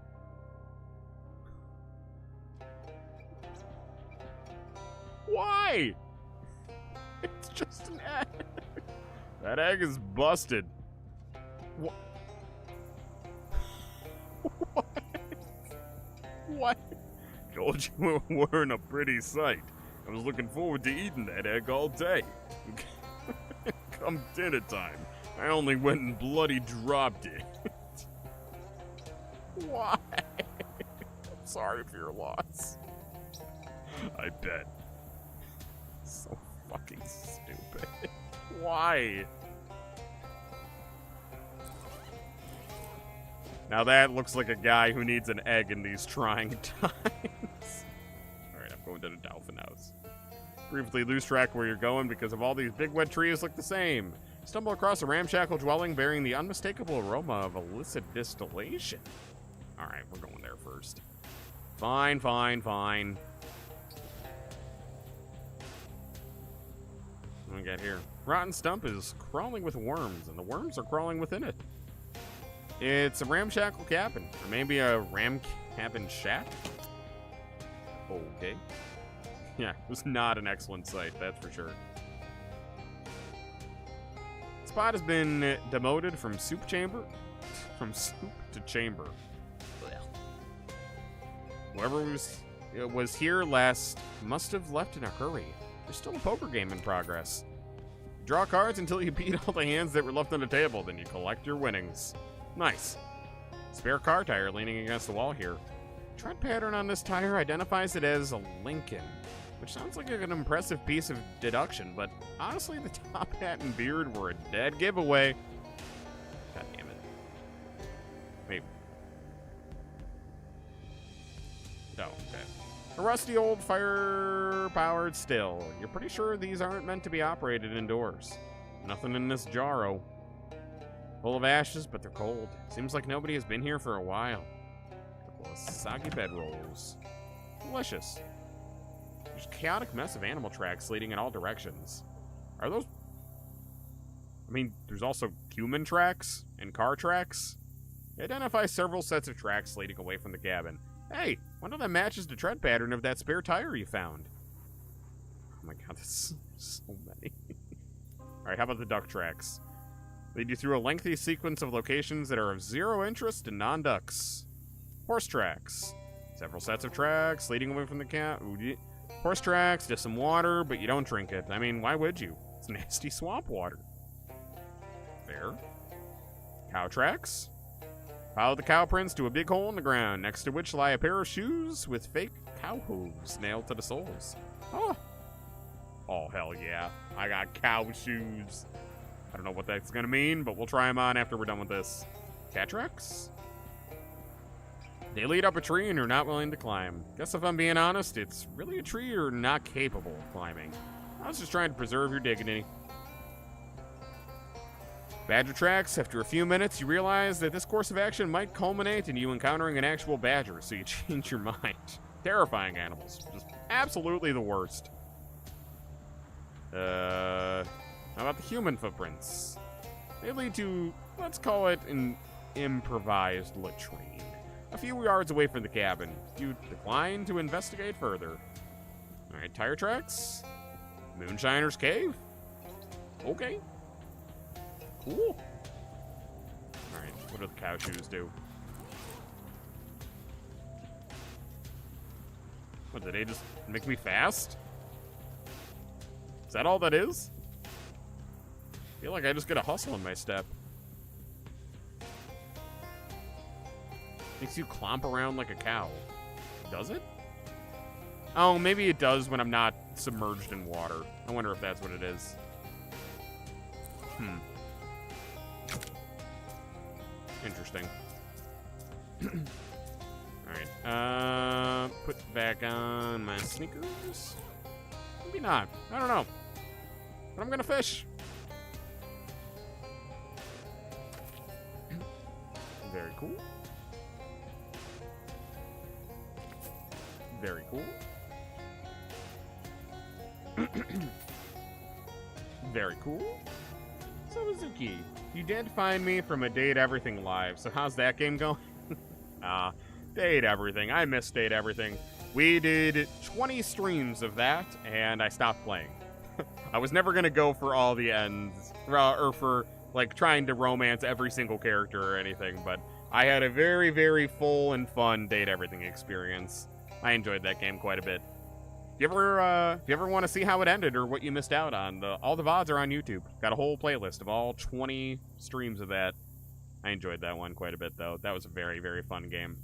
Why? It's just an egg. That egg is busted. What? What? What? Told you we weren't a pretty sight. I was looking forward to eating that egg all day. Come dinner time, I only went and bloody dropped it. Why? I'm sorry for your loss. I bet. So fucking stupid. Why? Now that looks like a guy who needs an egg in these trying times. Alright, I'm going to the dolphin house. Briefly lose track where you're going because of all these big wet trees look the same. Stumble across a ramshackle dwelling bearing the unmistakable aroma of illicit distillation. Alright, we're going there first. Fine, fine, fine. What do we got here? Rotten stump is crawling with worms, and the worms are crawling within it. It's a ramshackle cabin, or maybe a ram cabin shack? Okay. Yeah, it was not an excellent sight, that's for sure. Spot has been demoted from soup to chamber. Whoever was here last must have left in a hurry. There's still a poker game in progress. Draw cards until you beat all the hands that were left on the table, then you collect your winnings. Nice. Spare car tire leaning against the wall here. Tread pattern on this tire identifies it as a Lincoln, which sounds like an impressive piece of deduction, but honestly, the top hat and beard were a dead giveaway. God damn it. Wait. Oh, okay. A rusty old fire-powered still. You're pretty sure these aren't meant to be operated indoors. Nothing in this jarro. Full of ashes, but they're cold. Seems like nobody has been here for a while. A couple of soggy bedrolls. Delicious. There's a chaotic mess of animal tracks leading in all directions. Are those... I mean, there's also human tracks and car tracks. Identify several sets of tracks leading away from the cabin. Hey, one of them matches the tread pattern of that spare tire you found. Oh my god, that's so many. Alright, how about the duck tracks? Lead you through a lengthy sequence of locations that are of zero interest to non-ducks. Horse tracks. Several sets of tracks leading away from the cat. Horse tracks, just some water, but you don't drink it. I mean, why would you? It's nasty swamp water. Fair. Cow tracks. Follow the cow prints to a big hole in the ground, next to which lie a pair of shoes with fake cow hooves nailed to the soles. Oh. Oh, hell yeah. I got cow shoes. I don't know what that's gonna mean, but we'll try them on after we're done with this. Cat tracks? They lead up a tree and you're not willing to climb. Guess if I'm being honest, it's really a tree you're not capable of climbing. I was just trying to preserve your dignity. Badger tracks. After a few minutes, you realize that this course of action might culminate in you encountering an actual badger, so you change your mind. Terrifying animals. Just absolutely the worst. How about the human footprints? They lead to, let's call it, an improvised latrine. A few yards away from the cabin. You decline to investigate further. Alright, tire tracks? Moonshiner's Cave? Okay. Cool. Alright, what do the cow shoes do? What, did they just make me fast? Is that all that is? I feel like I just get a hustle in my step. Makes you clomp around like a cow. Does it? Oh, maybe it does when I'm not submerged in water. I wonder if that's what it is. Interesting. put back on my sneakers? Maybe not. I don't know. But I'm gonna fish. Very cool. Very cool. Very cool. So, Mizuki, you did find me from a Date Everything live, so how's that game going? Date Everything. I miss Date Everything. We did 20 streams of that, and I stopped playing. I was never going to go for all the ends, or for, like, trying to romance every single character or anything, but I had a very, very full and fun Date Everything experience. I enjoyed that game quite a bit. If you ever want to see how it ended or what you missed out on, all the VODs are on YouTube. Got a whole playlist of all 20 streams of that. I enjoyed that one quite a bit, though. That was a very, very fun game.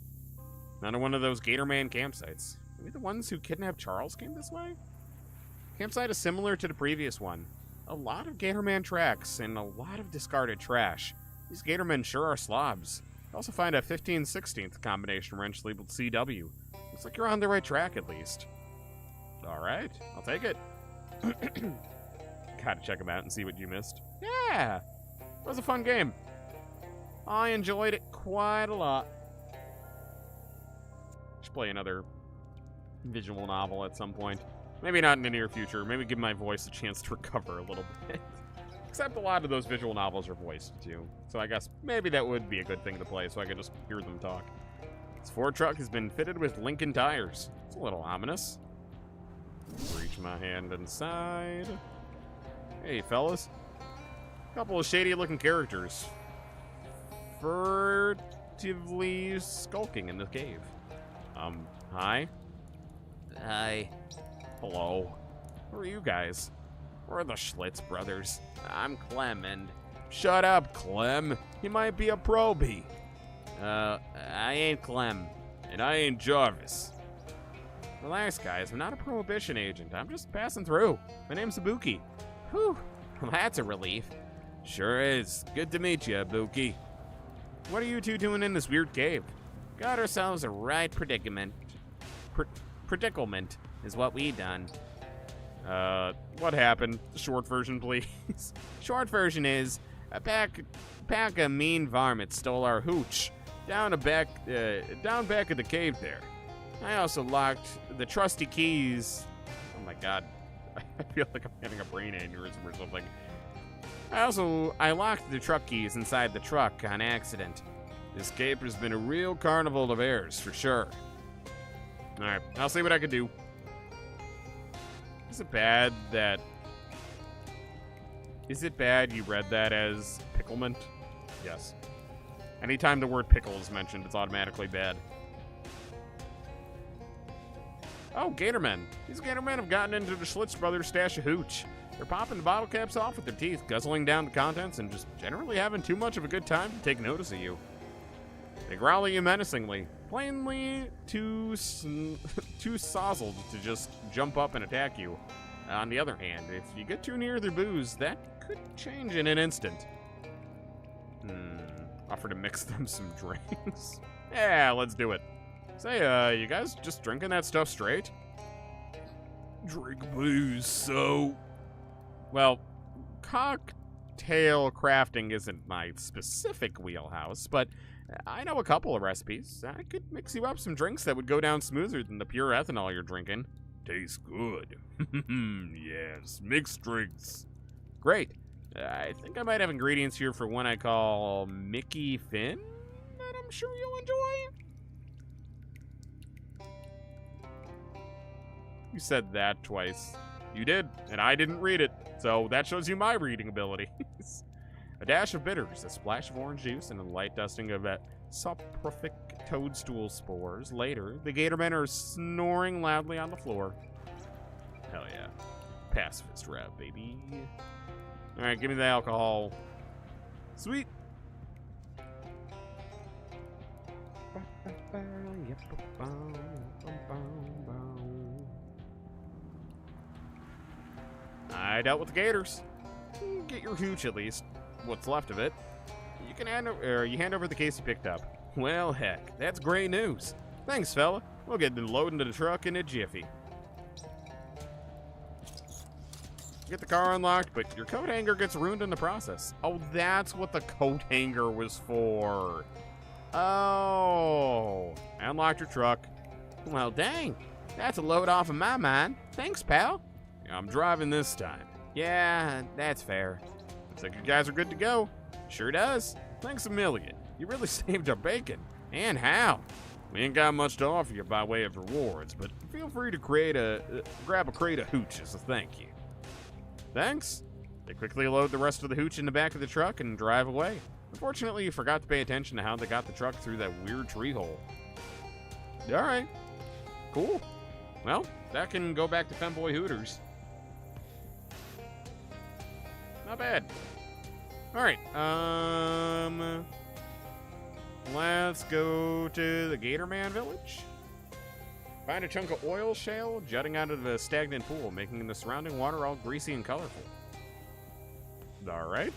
Another one of those Gatorman campsites. Maybe the ones who kidnapped Charles came this way? Campsite is similar to the previous one. A lot of Gatorman tracks and a lot of discarded trash. These Gatormen sure are slobs. You also find a 15/16 combination wrench labeled CW. Looks like you're on the right track, at least. Alright, I'll take it. Gotta check them out and see what you missed. Yeah! It was a fun game. I enjoyed it quite a lot. Should play another visual novel at some point. Maybe not in the near future. Maybe give my voice a chance to recover a little bit. Except a lot of those visual novels are voiced, too. So I guess maybe that would be a good thing to play so I could just hear them talk. This Ford truck has been fitted with Lincoln tires. It's a little ominous. Reach my hand inside. Hey, fellas. Couple of shady-looking characters. Furtively skulking in the cave. Hi? Hi. Hello. Who are you guys? We're the Schlitz brothers. I'm Clem, and... Shut up, Clem. You might be a probie. I ain't Clem. And I ain't Jarvis. Relax, guys. I'm not a prohibition agent. I'm just passing through. My name's Ibuki. Whew. Well, that's a relief. Sure is. Good to meet you, Ibuki. What are you two doing in this weird cave? Got ourselves a right predicament. Predicament is what we done. What happened? Short version, please. Short version is, a pack of mean varmints stole our hooch down back of the cave there. I also locked the trusty keys. Oh my god. I feel like I'm having a brain aneurysm or something. I locked the truck keys inside the truck on accident. This cave has been a real carnival of errors, for sure. Alright, I'll see what I can do. Is it bad you read that as picklement? Yes. Anytime the word pickle is mentioned, it's automatically bad. Oh, Gatormen. These Gatormen have gotten into the Schlitz brothers' stash of hooch. They're popping the bottle caps off with their teeth, guzzling down the contents, and just generally having too much of a good time to take notice of you. They growl at you menacingly, plainly too sozzled to just jump up and attack you. On the other hand, if you get too near their booze, that could change in an instant. Offer to mix them some drinks. Yeah, let's do it. Say, you guys just drinking that stuff straight? Drink booze, so... Well, cocktail crafting isn't my specific wheelhouse, but I know a couple of recipes. I could mix you up some drinks that would go down smoother than the pure ethanol you're drinking. Tastes good. Yes, mixed drinks. Great. I think I might have ingredients here for one I call Mickey Finn that I'm sure you'll enjoy. You said that twice. You did, and I didn't read it, so that shows you my reading abilities. A dash of bitters, a splash of orange juice, and a light dusting of soporific toadstool spores. Later, the Gatormen are snoring loudly on the floor. Hell yeah. Pacifist rap, baby. Alright, give me the alcohol. Sweet. I dealt with the gators. Get your hooch at least. What's left of it. You can hand over the case you picked up. Well, heck, that's great news. Thanks, fella. We'll get the load into the truck in a jiffy. Get the car unlocked, but your coat hanger gets ruined in the process. Oh, that's what the coat hanger was for. Oh. I unlocked your truck. Well, dang. That's a load off of my mind. Thanks, pal. I'm driving this time. Yeah, that's fair. Looks like you guys are good to go. Sure does. Thanks a million. You really saved our bacon. And how? We ain't got much to offer you by way of rewards, but feel free to grab a crate of hooch as a thank you. Thanks. They quickly load the rest of the hooch in the back of the truck and drive away. Unfortunately, you forgot to pay attention to how they got the truck through that weird tree hole. Alright. Cool. Well, that can go back to Femboy Hooters. Not bad. Alright, let's go to the Gatorman village. Find a chunk of oil shale jutting out of the stagnant pool, making the surrounding water all greasy and colorful. Alright.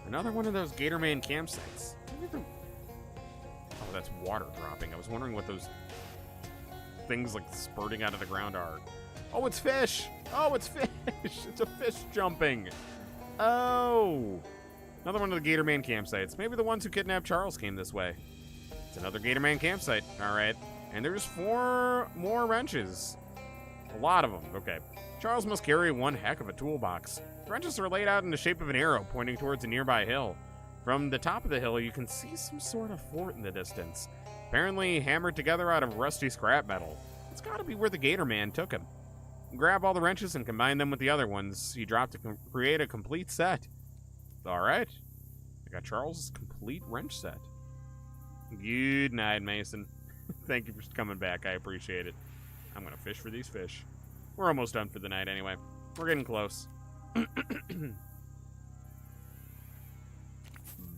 Another one of those Gatorman campsites. Oh, that's water dropping. I was wondering what those things like spurting out of the ground are. Oh, it's fish! Oh, it's fish! It's a fish jumping! Oh! Another one of the Gatorman campsites. Maybe the ones who kidnapped Charles came this way. It's another Gatorman campsite. Alright. And there's 4 more wrenches. A lot of them. Okay. Charles must carry one heck of a toolbox. The wrenches are laid out in the shape of an arrow pointing towards a nearby hill. From the top of the hill, you can see some sort of fort in the distance. Apparently hammered together out of rusty scrap metal. It's gotta be where the Gatorman took him. Grab all the wrenches and combine them with the other ones he dropped to create a complete set. Alright. I got Charles' complete wrench set. Good night, Mason. Thank you for coming back. I appreciate it. I'm gonna fish for these fish. We're almost done for the night anyway. We're getting close.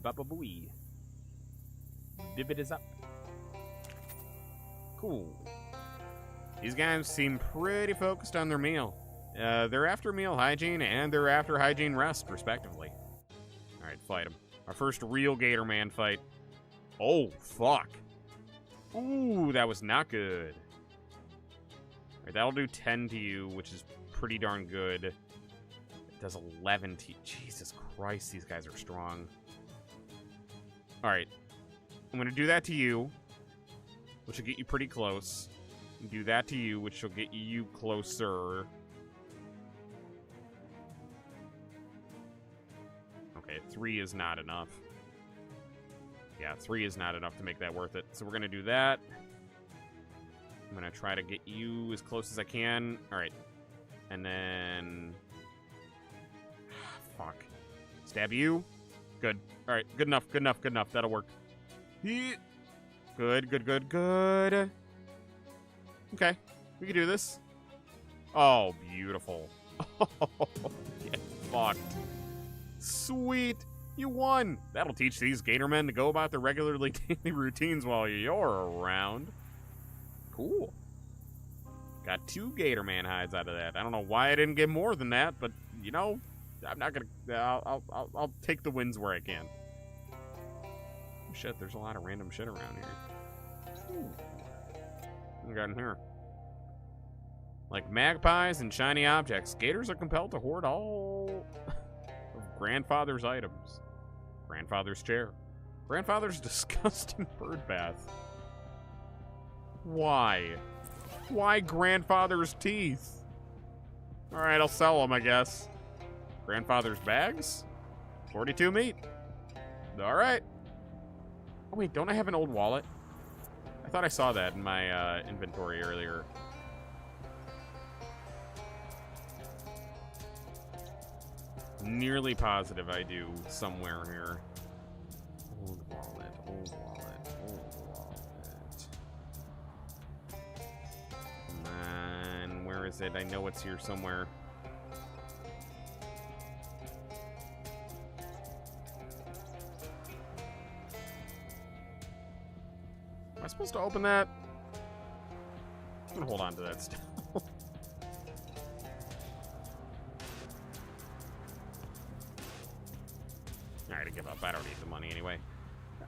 Baba booey. Dibbit is up. Cool. These guys seem pretty focused on their meal. They're after meal hygiene and they're after hygiene rest, respectively. Alright, fight them. Our first real Gatorman fight. Oh, fuck. Ooh, that was not good. Alright, that'll do 10 to you, which is pretty darn good. It does 11 to you. Jesus Christ, these guys are strong. Alright. I'm going to do that to you, which will get you pretty close. Do that to you, which will get you closer. Okay, 3 is not enough. Yeah, 3 is not enough to make that worth it. So we're going to do that. I'm going to try to get you as close as I can. All right. And then... fuck. Stab you. Good. All right, good enough, good enough, good enough. That'll work. Good, good, good, good. Okay, we can do this. Oh, beautiful. Get fucked. Sweet. You won. That'll teach these Gatormen to go about their regularly daily routines while you're around. Cool. Got 2 Gatorman hides out of that. I don't know why I didn't get more than that, but, you know, I'm not gonna... I'll take the wins where I can. Oh, shit, there's a lot of random shit around here. Ooh. What we got in here? Like magpies and shiny objects, Gators are compelled to hoard all of Grandfather's items. Grandfather's chair. Grandfather's disgusting bird bath. Why? Why Grandfather's teeth? Alright, I'll sell them, I guess. Grandfather's bags? 42 meat. Alright. Oh wait, don't I have an old wallet? I thought I saw that in my inventory earlier. Nearly positive I do somewhere here. Old wallet, old wallet, old wallet. Come on, where is it? I know it's here somewhere. Am I supposed to open that? I'm gonna hold on to that still. Alright, I give up. I don't need the money anyway.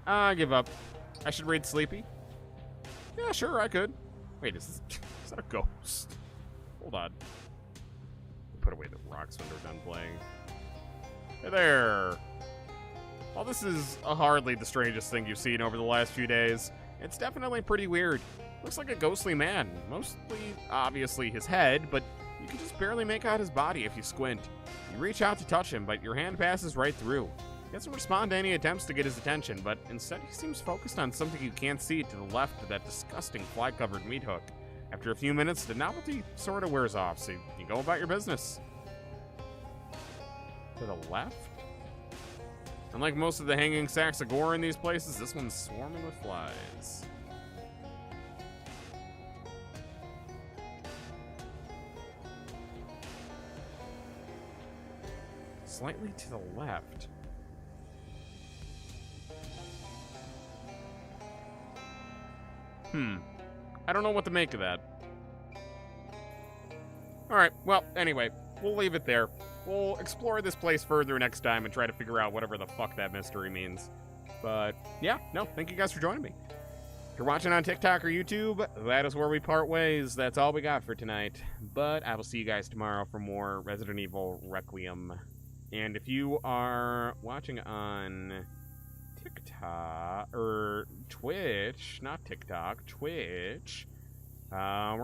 I give up. I should raid Sleepy. Yeah, sure, I could. Wait, is that a ghost? Hold on. Put away the rocks when they're done playing. Hey there. While this is hardly the strangest thing you've seen over the last few days, it's definitely pretty weird. Looks like a ghostly man. Mostly, obviously, his head, but you can just barely make out his body if you squint. You reach out to touch him, but your hand passes right through. He doesn't respond to any attempts to get his attention, but instead he seems focused on something you can't see to the left of that disgusting fly-covered meat hook. After a few minutes, the novelty sort of wears off, so you go about your business. To the left? Unlike most of the hanging sacks of gore in these places, this one's swarming with flies. Slightly to the left. I don't know what to make of that. Alright, well, anyway, we'll leave it there. We'll explore this place further next time and try to figure out whatever the fuck that mystery means. But, yeah, no, thank you guys for joining me. If you're watching on TikTok or YouTube, that is where we part ways. That's all we got for tonight. But I will see you guys tomorrow for more Resident Evil Requiem. And if you are watching on TikTok, or Twitch, not TikTok, Twitch, we're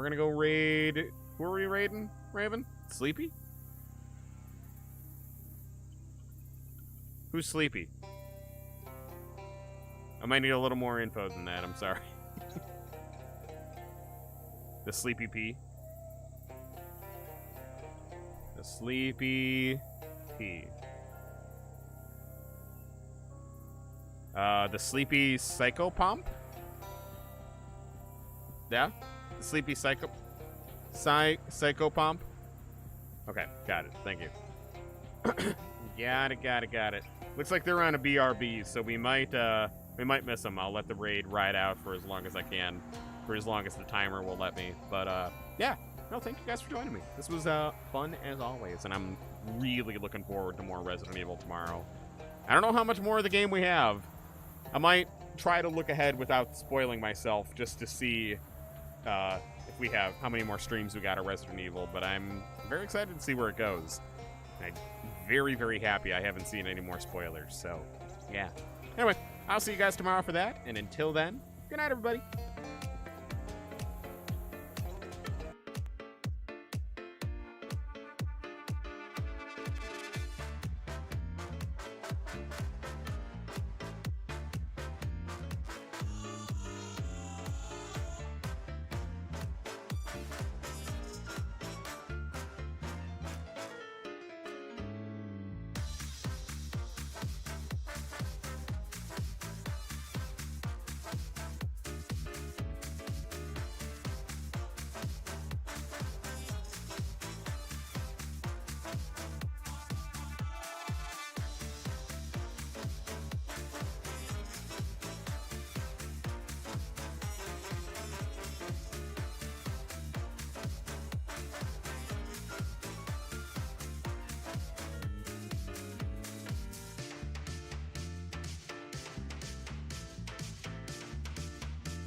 gonna go raid, who are we raiding, Raven? Sleepy? Who's Sleepy? I might need a little more info than that, I'm sorry. The Sleepy P. The Sleepy P. The Sleepy Psychopomp? Yeah? The Sleepy Psychopomp? Okay, got it. Thank you. Got it. Looks like they're on a BRB, so we might miss them. I'll let the raid ride out for as long as I can, for as long as the timer will let me. But, yeah. No, thank you guys for joining me. This was, fun as always, and I'm really looking forward to more Resident Evil tomorrow. I don't know how much more of the game we have. I might try to look ahead without spoiling myself just to see if we have how many more streams we got of Resident Evil, but I'm very excited to see where it goes. I'm very, very happy I haven't seen any more spoilers, so yeah. Anyway, I'll see you guys tomorrow for that, and until then, good night, everybody.